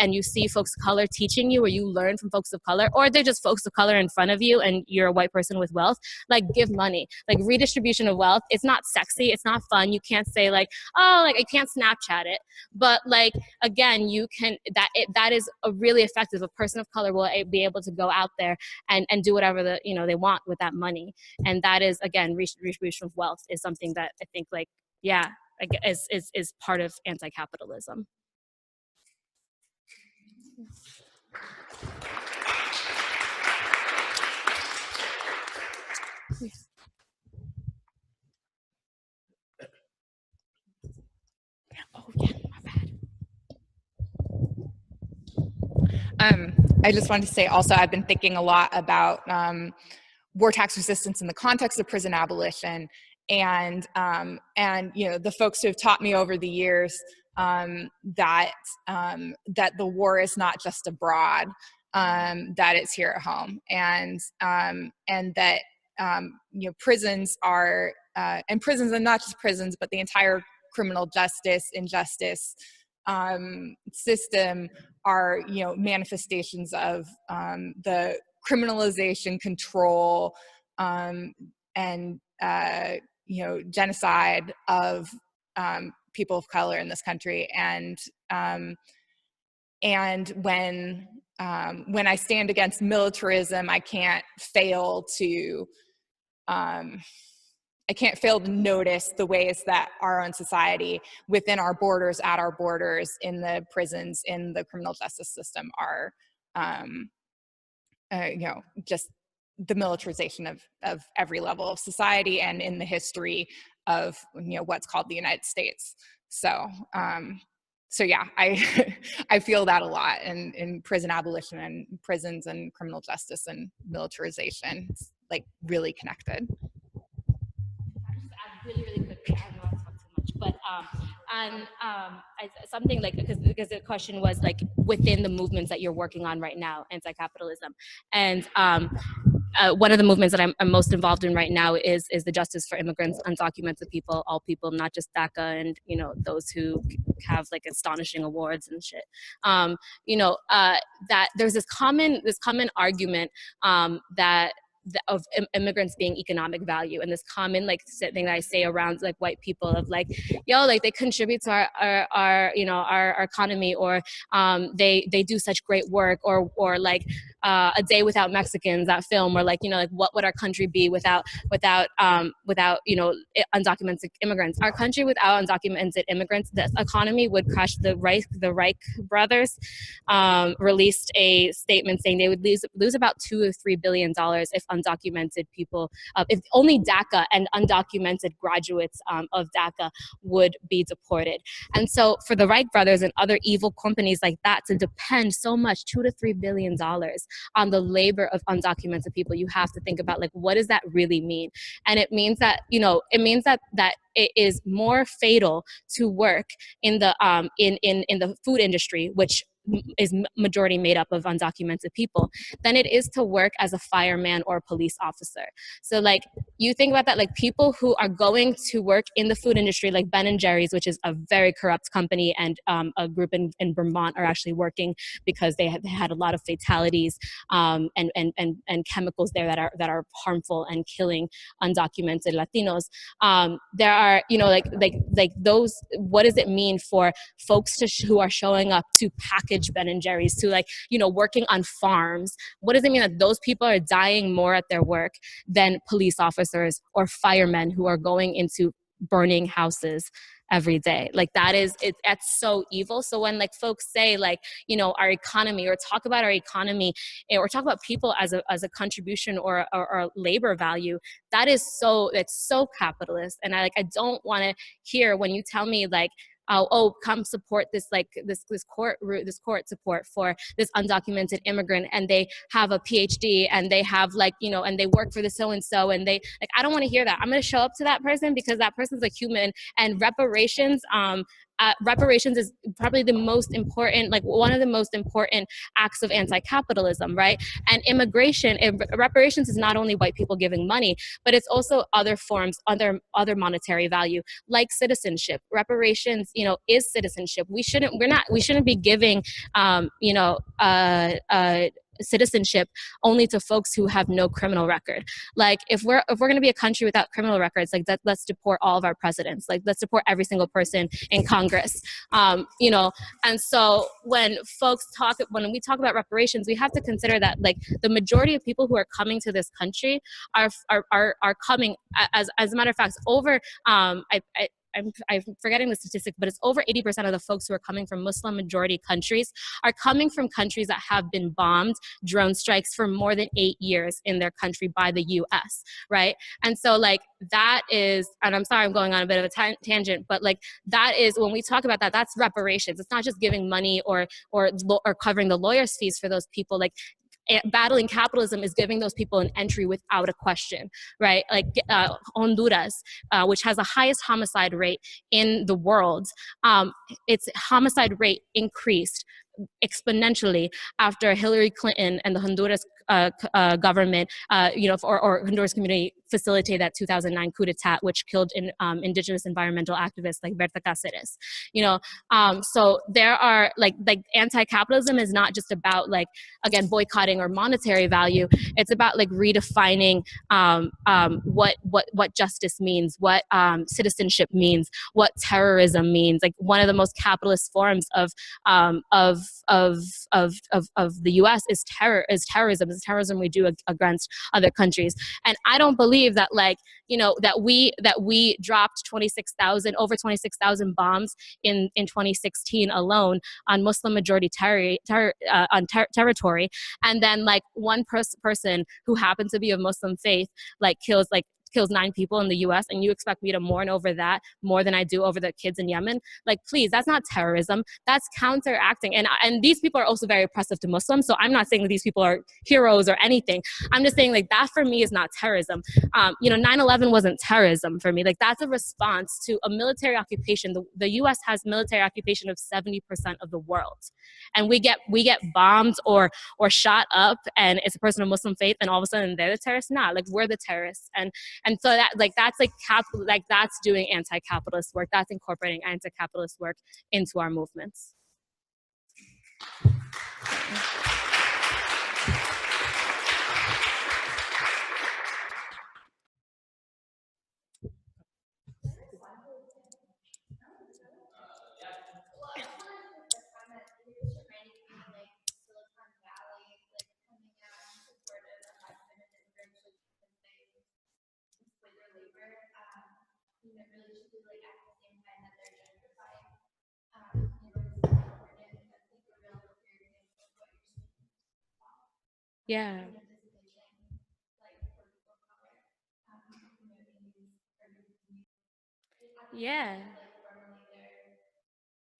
[SPEAKER 6] you see folks of color teaching you, or you learn from folks of color, or they're just folks of color in front of you and you're a white person with wealth, like, give money. Like, redistribution of wealth, it's not sexy, it's not fun, you can't say like, oh, like I can't Snapchat it. But like, again, you can, that is a really effective. A person of color will be able to go out there and do whatever they want with that money. And that is, again, redistribution of wealth is something that I think like, yeah, is part of anti-capitalism. Oh yeah, my
[SPEAKER 5] bad. I just wanted to say also, I've been thinking a lot about war tax resistance in the context of prison abolition, and the folks who have taught me over the years that the war is not just abroad, that it's here at home, and that prisons are and prisons, and not just prisons, but the entire criminal justice, injustice system are manifestations of the criminalization, control, and genocide of people of color in this country. And when I stand against militarism, I can't fail to notice the ways that our own society, within our borders, at our borders, in the prisons, in the criminal justice system, are, just the militarization of every level of society, and in the history of what's called the United States. So yeah, I feel that a lot in prison abolition and prisons and criminal justice and militarization. It's like really connected.
[SPEAKER 6] Really quickly, I don't want to talk too much, but something like, because the question was like within the movements that you're working on right now, anti-capitalism, and one of the movements that I'm most involved in right now is the justice for immigrants, undocumented people, all people, not just DACA, and those who have like astonishing awards and shit. That there's this common argument that of immigrants being economic value, and this common like thing that I say around like white people of like, yo, like they contribute to our economy, or they do such great work, or like A Day Without Mexicans, that film, or like like what would our country be without undocumented immigrants? Our country without undocumented immigrants, the economy would crash. The Reich brothers released a statement saying they would lose about $2 or $3 billion if undocumented people, if only DACA and undocumented graduates of DACA would be deported. And so for the Reich brothers and other evil companies like that to depend so much, $2 to $3 billion on the labor of undocumented people, you have to think about like, what does that really mean? And it means that, that it is more fatal to work in the in the food industry, which is majority made up of undocumented people, than it is to work as a fireman or a police officer. So like, you think about that, like people who are going to work in the food industry, like Ben & Jerry's, which is a very corrupt company, and a group in Vermont are actually working because they had a lot of fatalities and chemicals there that are harmful and killing undocumented Latinos. There are, like those, what does it mean for folks who are showing up to package Ben & Jerry's, to like, working on farms? What does it mean that those people are dying more at their work than police officers or firemen who are going into burning houses every day? Like that's so evil. So when like folks say like, our economy, or talk about our economy, or talk about people as a contribution or labor value, that's so capitalist. And I don't want to hear when you tell me like, come support this court support for this undocumented immigrant, and they have a PhD, and they have like, and they work for the so-and-so, and they like, I don't want to hear that. I'm going to show up to that person because that person's a human. And reparations is probably the most important, like one of the most important acts of anti-capitalism, right? And reparations is not only white people giving money, but it's also other forms, other monetary value, like citizenship. Reparations, is citizenship. We shouldn't be giving, citizenship only to folks who have no criminal record. Like if we're going to be a country without criminal records, like that, let's deport all of our presidents. Like let's deport every single person in Congress. You know, and so when we talk about reparations, we have to consider that like the majority of people who are coming to this country are coming as a matter of fact over I'm forgetting the statistic, but it's over 80% of the folks who are coming from Muslim majority countries are coming from countries that have been bombed, drone strikes for more than 8 years in their country by the US, right? And so like that is, and I'm sorry I'm going on a bit of a tangent, but like that is, when we talk about that, that's reparations. It's not just giving money or covering the lawyer's fees for those people. Like battling capitalism is giving those people an entry without a question, right? Like Honduras, which has the highest homicide rate in the world, its homicide rate increased exponentially after Hillary Clinton and the Honduras government, or Honduras community facilitated that 2009 coup d'etat, which killed indigenous environmental activists like Berta Cáceres. So there are like anti-capitalism is not just about like, again, boycotting or monetary value. It's about like redefining what justice means, what citizenship means, what terrorism means. Like one of the most capitalist forms of the U.S. is terrorism. It's terrorism we do against other countries. And I don't believe that that we dropped over 26,000 bombs in 2016 alone on Muslim majority territory, and then like one person who happened to be of Muslim faith kills 9 people in the US, and you expect me to mourn over that more than I do over the kids in Yemen? Like, please, that's not terrorism. That's counteracting. And these people are also very oppressive to Muslims. So I'm not saying that these people are heroes or anything. I'm just saying like that for me is not terrorism. 9/11 wasn't terrorism for me. Like that's a response to a military occupation. The US has military occupation of 70% of the world. And we get bombed or shot up, and it's a person of Muslim faith, and all of a sudden they're the terrorists. Nah, like we're the terrorists. And so that's doing anti-capitalist work. That's incorporating anti-capitalist work into our movements. Yeah. Yeah.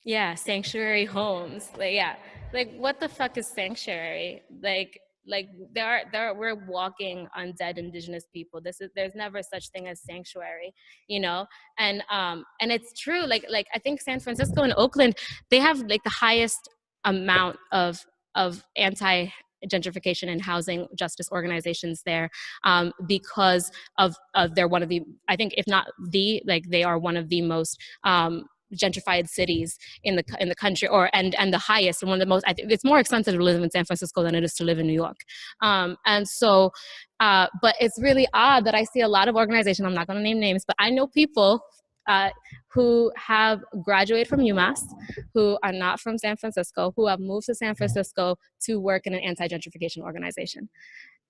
[SPEAKER 6] Yeah, sanctuary homes. Like what the fuck is sanctuary? Like we're walking on dead indigenous people. There's never such thing as sanctuary, and it's true. Like I think San Francisco and Oakland, they have like the highest amount of anti-gentrification and housing justice organizations there, because of they're one of the, I think if not the, like they are one of the most gentrified cities in the country, and the highest, and one of the most. I think it's more expensive to live in San Francisco than it is to live in New York, and so. But it's really odd that I see a lot of organizations. I'm not going to name names, but I know people who have graduated from UMass, who are not from San Francisco, who have moved to San Francisco to work in an anti-gentrification organization,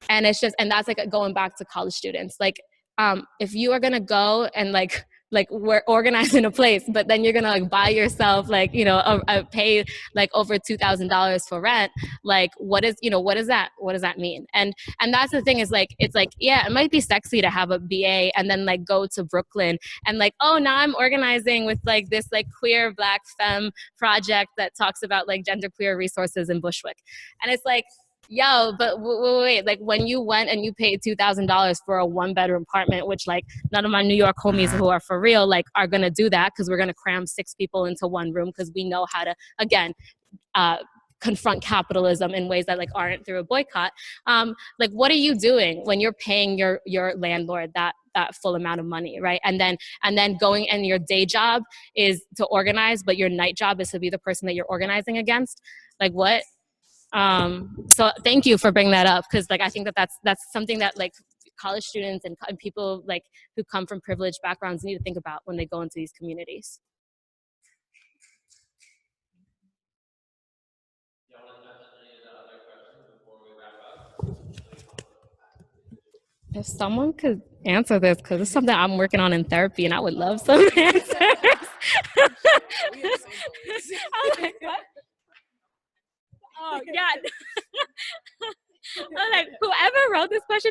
[SPEAKER 6] and it's just, and that's like going back to college students, like. If you are gonna go and like we're organizing a place, but then you're gonna like buy yourself pay like over $2,000 for rent, like what does that mean? And that's the thing is like, it's like, yeah, it might be sexy to have a BA and then like go to Brooklyn and like, oh, now I'm organizing with like this like queer Black femme project that talks about like genderqueer resources in Bushwick, and it's like, yo, but wait, like when you went and you paid $2,000 for a 1-bedroom apartment, which like none of my New York homies who are for real like are gonna do that, because we're gonna cram 6 people into one room because we know how to, again, confront capitalism in ways that like aren't through a boycott. Like what are you doing when you're paying your landlord that full amount of money, right? And then going, and your day job is to organize, but your night job is to be the person that you're organizing against? Like what? So thank you for bringing that up, because like I think that that's something that like college students and people like who come from privileged backgrounds need to think about when they go into these communities.
[SPEAKER 1] You want to touch any of the other questions before we wrap up?
[SPEAKER 6] If someone could answer this, because it's something I'm working on in therapy, and I would love some answers. I'm like, what? Oh, yeah. I'm like, whoever wrote this question,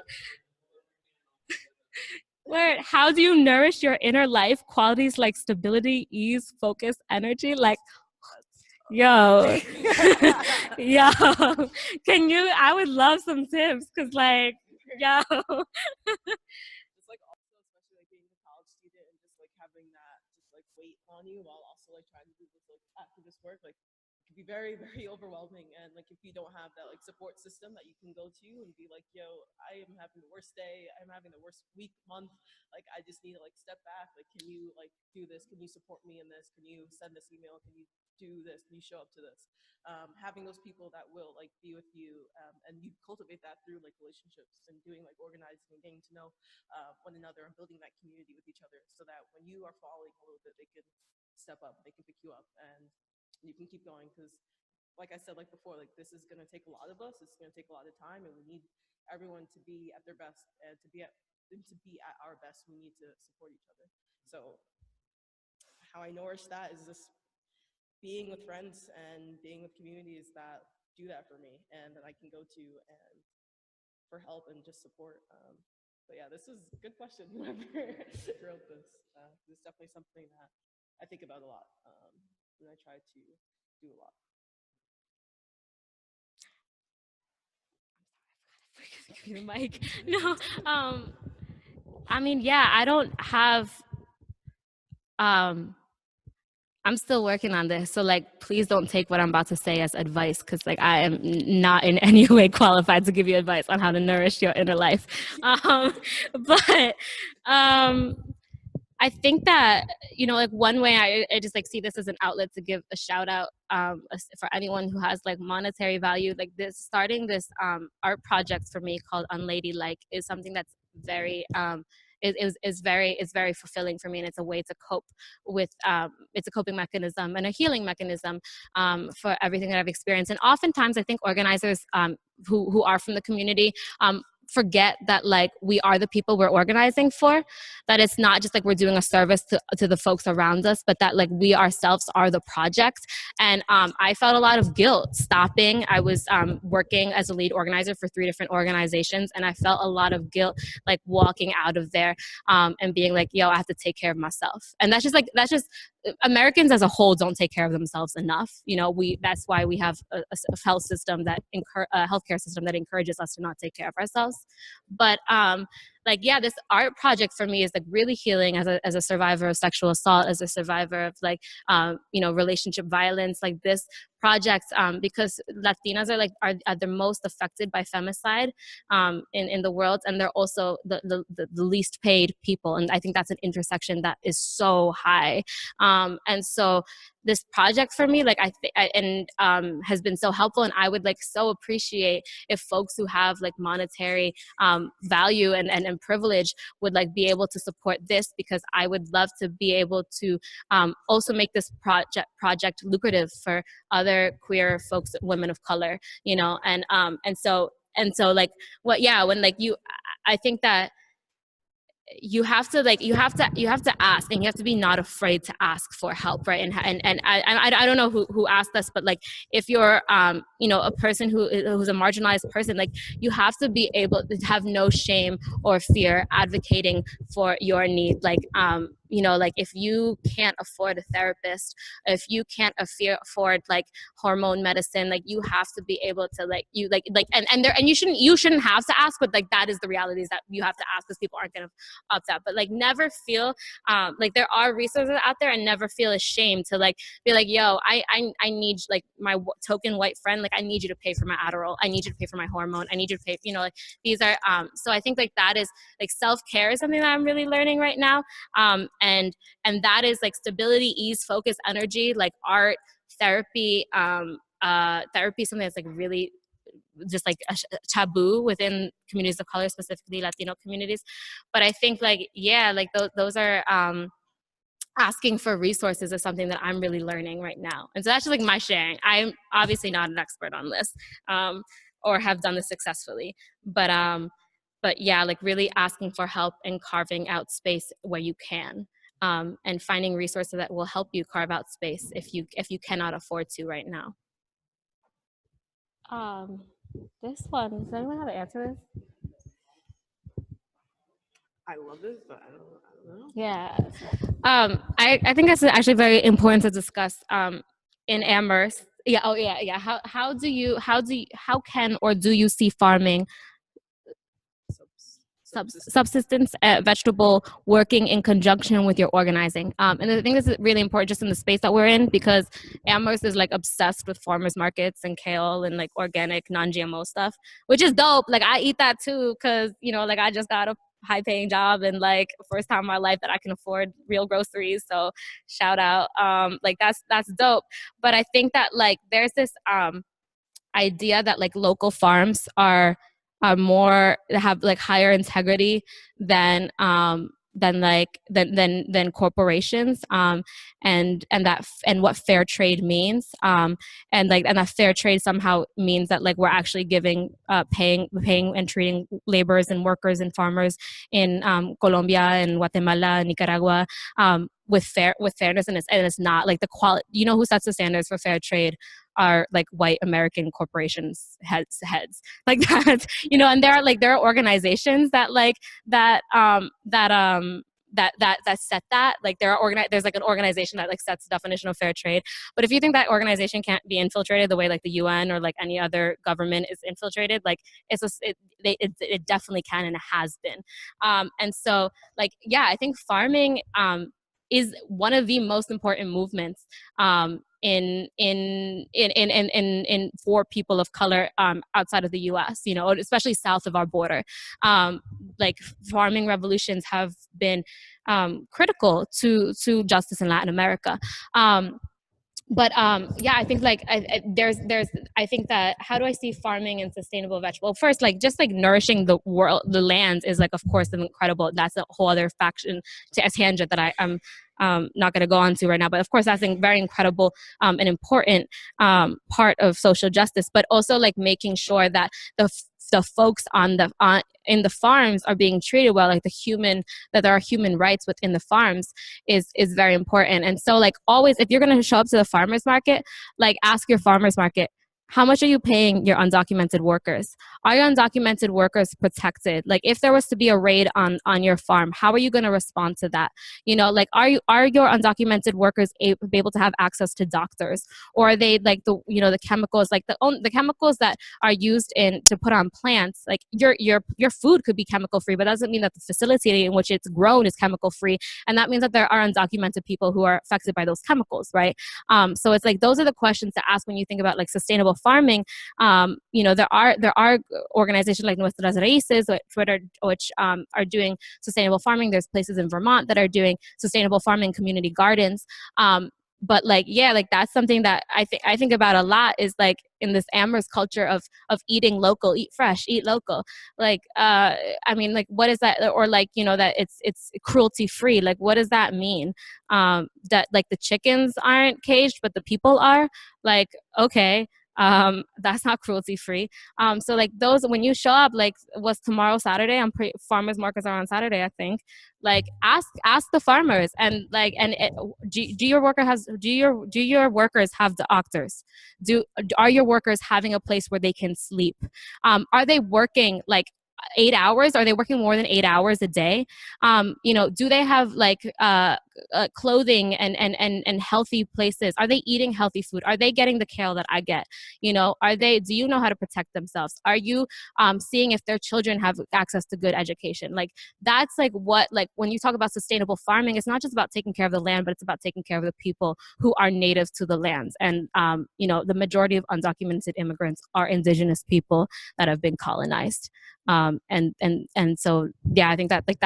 [SPEAKER 6] where, how do you nourish your inner life? Qualities like stability, ease, focus, energy. Like, yo, yo, can you? I would love some tips, because like, yo.
[SPEAKER 2] It's like also, especially like being a college student and just like having that just like weight on you while also like trying to do this like activist work, like it can be very, very overwhelming. And like if you don't have that like support system that you can go to and be like, yo, I am having the worst day, I'm having the worst week, month, like I just need to like step back. Like, can you like do this? Can you support me in this? Can you send this email? Can you do this? Can you show up to this? Having those people that will like be with you, and you cultivate that through like relationships and doing like organizing and getting to know one another and building that community with each other, so that when you are falling a little bit, they can step up, they can pick you up, and you can keep going. Because like I said, like before, like this is going to take a lot of us, it's going to take a lot of time, and we need everyone to be at their best, and to be at our best, we need to support each other. So how I nourish that is just being with friends and being with communities that do that for me and that I can go to and for help and just support. But yeah, this is a good question. Whoever wrote this, it's definitely something that I think about a lot, and I try to do a lot.
[SPEAKER 6] Give me the mic. No, I mean, yeah, I don't have. I'm still working on this, so like, please don't take what I'm about to say as advice, because like I am not in any way qualified to give you advice on how to nourish your inner life. But I think that, you know, like one way I just like see this as an outlet to give a shout out for anyone who has like monetary value. Like this, starting this art project for me called Unladylike is something that's very is very fulfilling for me, and it's a way to cope with it's a coping mechanism and a healing mechanism for everything that I've experienced. And oftentimes I think organizers who are from the community forget that like we are the people we're organizing for, that it's not just like we're doing a service to the folks around us, but that like we ourselves are the project. And I felt a lot of guilt stopping. I was working as a lead organizer for 3 different organizations, and I felt a lot of guilt like walking out of there and being like, yo, I have to take care of myself. And that's just Americans as a whole don't take care of themselves enough. You know, that's why we have a health system that a healthcare system that encourages us to not take care of ourselves. But like, yeah, this art project for me is like really healing as a survivor of sexual assault, as a survivor of like, you know, relationship violence, like this project, because Latinas are the most affected by femicide in the world, and they're also the least paid people. And I think that's an intersection that is so high. And so this project for me, like has been so helpful, and I would like so appreciate if folks who have like monetary value and privilege would like be able to support this, because I would love to be able to also make this project lucrative for other queer folks, women of color, you know, and so like what, yeah, when like I think that you have to ask, and you have to be not afraid to ask for help, right? And I don't know who asked us, but like if you're you know, a person who's a marginalized person, like you have to be able to have no shame or fear advocating for your need. Like you know, like if you can't afford a therapist, if you can't afford like hormone medicine, like you have to be able to like and you shouldn't have to ask, but like that is the reality, is that you have to ask, because people aren't going to opt out. But like never feel like there are resources out there, and never feel ashamed to like be like, yo, I need like my token white friend, like I need you to pay for my Adderall, I need you to pay for my hormone, I need you to pay, you know, like these are so I think like that is like self-care is something that I'm really learning right now, and that is like stability, ease, focus, energy, like art, therapy, therapy is something that's like really just like a taboo within communities of color, specifically Latino communities. But I think like, yeah, like those are, asking for resources is something that I'm really learning right now. And so that's just like my sharing. I'm obviously not an expert on this, or have done this successfully, but yeah, like really asking for help and carving out space where you can, and finding resources that will help you carve out space if you cannot afford to right now. This one, does anyone have an answer to this?
[SPEAKER 2] I love this, but I don't know.
[SPEAKER 6] Yeah. I think that's actually very important to discuss in Amherst. Yeah. Oh, yeah. How can or do you see farming, subsistence vegetable, working in conjunction with your organizing? And I think this is really important just in the space that we're in, because Amherst is like obsessed with farmers markets and kale and like organic non-GMO stuff, which is dope. Like I eat that too, because like I just got a high paying job and like first time in my life that I can afford real groceries, so shout out. Like that's dope. But I think that like there's this idea that like local farms are more, have like higher integrity than corporations, and what fair trade means, and that fair trade somehow means that like we're actually giving paying and treating laborers and workers and farmers in Colombia and Guatemala and Nicaragua with fairness, and it's not like the quality. Who sets the standards for fair trade are like white American corporations heads like that, and there are organizations that set that, like there's like an organization that like sets the definition of fair trade. But if you think that organization can't be infiltrated the way like the UN or like any other government is infiltrated, like it definitely can, and it has been. And so like, yeah, I think farming is one of the most important movements in for people of color outside of the U.S., especially south of our border. Like farming revolutions have been critical to justice in Latin America. But yeah, I think like I think that, how do I see farming and sustainable vegetable? First, like just like nourishing the world, the land is like, of course, incredible. That's a whole other a tangent that I'm not going to go on to right now. But of course, that's a very incredible and important part of social justice. But also like making sure that the folks in the farms are being treated well, like that there are human rights within the farms is very important. And so like always, if you're going to show up to the farmers market, like ask your farmers market, how much are you paying your undocumented workers? Are your undocumented workers protected? Like if there was to be a raid on your farm, how are you going to respond to that? Like are your undocumented workers able to have access to doctors? Or are they like the chemicals, like the chemicals that are used to put on plants, like your food could be chemical free, but that doesn't mean that the facility in which it's grown is chemical free. And that means that there are undocumented people who are affected by those chemicals, right? So it's like, those are the questions to ask when you think about like sustainable farming. There are organizations like Nuestras Raíces, which are doing sustainable farming. There's places in Vermont that are doing sustainable farming, community gardens. But like, yeah, like that's something that I think about a lot, is like in this Amherst culture of eating local, eat fresh, eat local. Like, I mean, like, what is that? Or like, that it's cruelty free. Like, what does that mean? That like the chickens aren't caged, but the people are. Like, okay. That's not cruelty free. So like those, when you show up, like was tomorrow Saturday? Farmers markets are on Saturday, I think. Like ask the farmers, and like, do your workers have doctors? Are your workers having a place where they can sleep? Are they working like 8 hours? Are they working more than 8 hours a day? Do they have like clothing and healthy places? Are they eating healthy food? Are they getting the kale that I get? Do you know how to protect themselves? Are you seeing if their children have access to good education? Like that's like what, like when you talk about sustainable farming, it's not just about taking care of the land, but it's about taking care of the people who are native to the lands. And the majority of undocumented immigrants are indigenous people that have been colonized. And so yeah, I think that like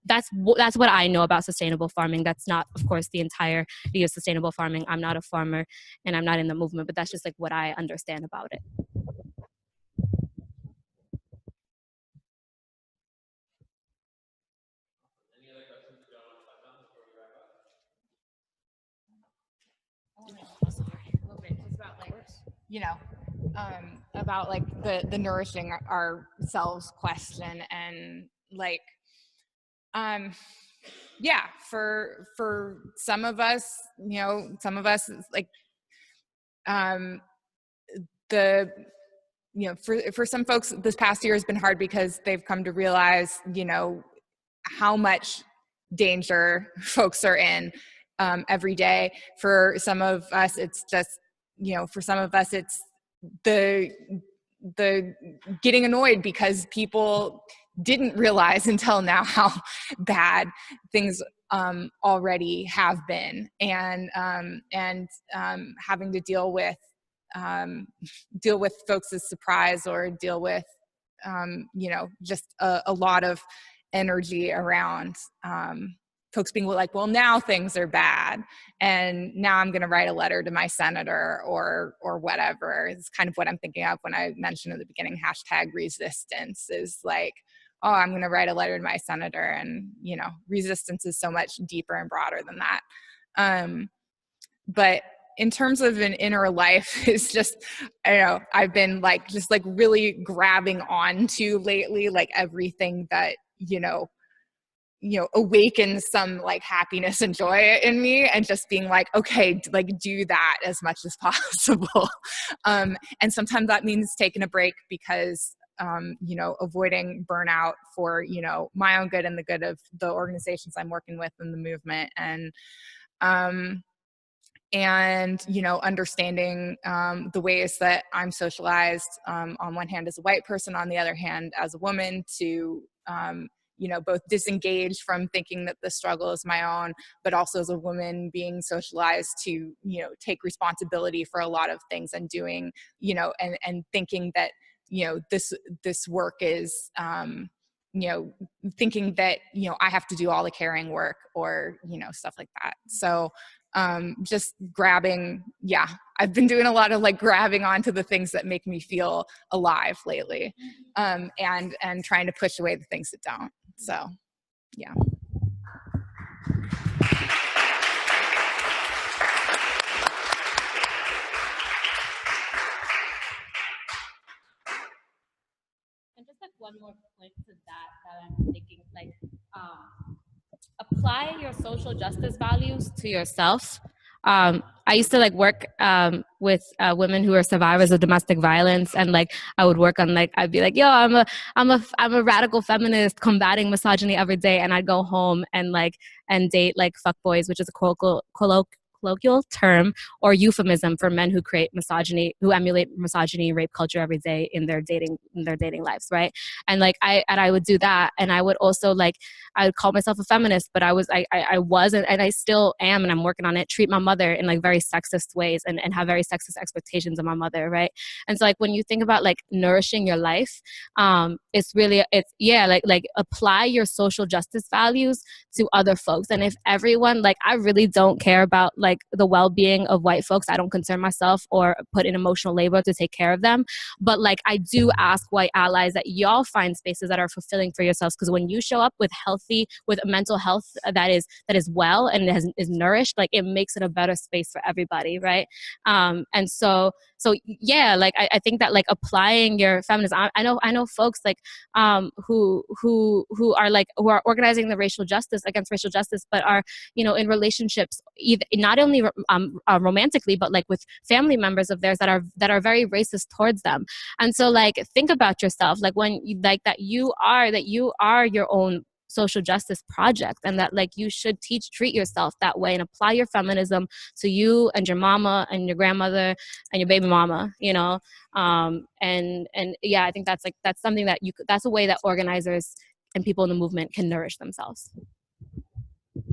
[SPEAKER 6] that's what I know about sustainable farming. That's not, of course, the entirety of sustainable farming. I'm not a farmer and I'm not in the movement, but that's just like what I understand about it.
[SPEAKER 1] Any other questions you want to touch on before we wrap up?
[SPEAKER 5] About like the nourishing ourselves question, and like, yeah, for some of us, like, for some folks, this past year has been hard because they've come to realize, how much danger folks are in every day. For some of us, it's just, it's the getting annoyed because people didn't realize until now how bad things already have been, and having to deal with folks' surprise, or deal with just a lot of energy around folks being like, well, now things are bad, and now I'm going to write a letter to my senator, or whatever. It's kind of what I'm thinking of when I mentioned at the beginning, #resistance, is like, oh, I'm going to write a letter to my senator, and resistance is so much deeper and broader than that. But in terms of an inner life, it's just, I don't know, I've been just really grabbing on to lately, like everything that awakens some happiness and joy in me, and just being like, okay, do that as much as possible. And sometimes that means taking a break because avoiding burnout for my own good and the good of the organizations I'm working with in the movement, and understanding the ways that I'm socialized, on one hand as a white person, on the other hand as a woman, to both disengage from thinking that the struggle is my own, but also as a woman being socialized to take responsibility for a lot of things, and doing and thinking that this work is thinking that I have to do all the caring work, or stuff like that. So just grabbing, I've been doing a lot of grabbing onto the things that make me feel alive lately, and trying to push away the things that don't. So yeah.
[SPEAKER 6] And just one more point to that I'm thinking, apply your social justice values to yourself. I used to work with women who are survivors of domestic violence, and I would work on I'd be like, yo, I'm a radical feminist combating misogyny every day, and I'd go home and date fuckboys, which is a colloquial term or euphemism for men who create misogyny, who emulate misogyny, rape culture every day in their dating lives, right? And I would do that, and I would also I would call myself a feminist, but I wasn't, and I still am, and I'm working on it. Treat my mother in very sexist ways, and have very sexist expectations of my mother, right? And so when you think about nourishing your life, it's apply your social justice values to other folks. And if everyone I really don't care about the well-being of white folks. I don't concern myself or put in emotional labor to take care of them. But I do ask white allies that y'all find spaces that are fulfilling for yourselves. Because when you show up with a mental health that is well and is nourished, it makes it a better space for everybody, right? And so yeah, I think that applying your feminism. I know folks who are organizing the racial justice against racial justice, but are in relationships not only romantically, but with family members of theirs that are very racist towards them. And so think about yourself, when that you are your own social justice project, and that you should treat yourself that way, and apply your feminism to you and your mama and your grandmother and your baby mama, and yeah, I think that's something that that's a way that organizers and people in the movement can nourish themselves.
[SPEAKER 1] All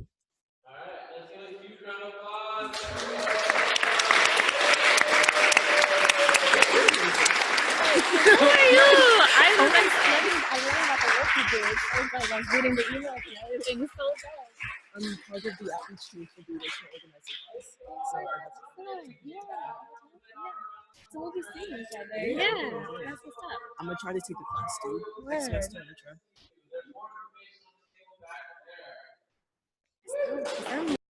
[SPEAKER 1] right, let's give a huge round of applause.
[SPEAKER 6] Who are you? I really want to work I was reading the emails and everything. So good.
[SPEAKER 2] I'm part of the outreach team for the original organization. So
[SPEAKER 6] Yeah. So we'll be seeing each other. Yeah. That's what's up.
[SPEAKER 2] I'm gonna try to take the class too. Next
[SPEAKER 6] Word.
[SPEAKER 2] semester, I'm gonna try.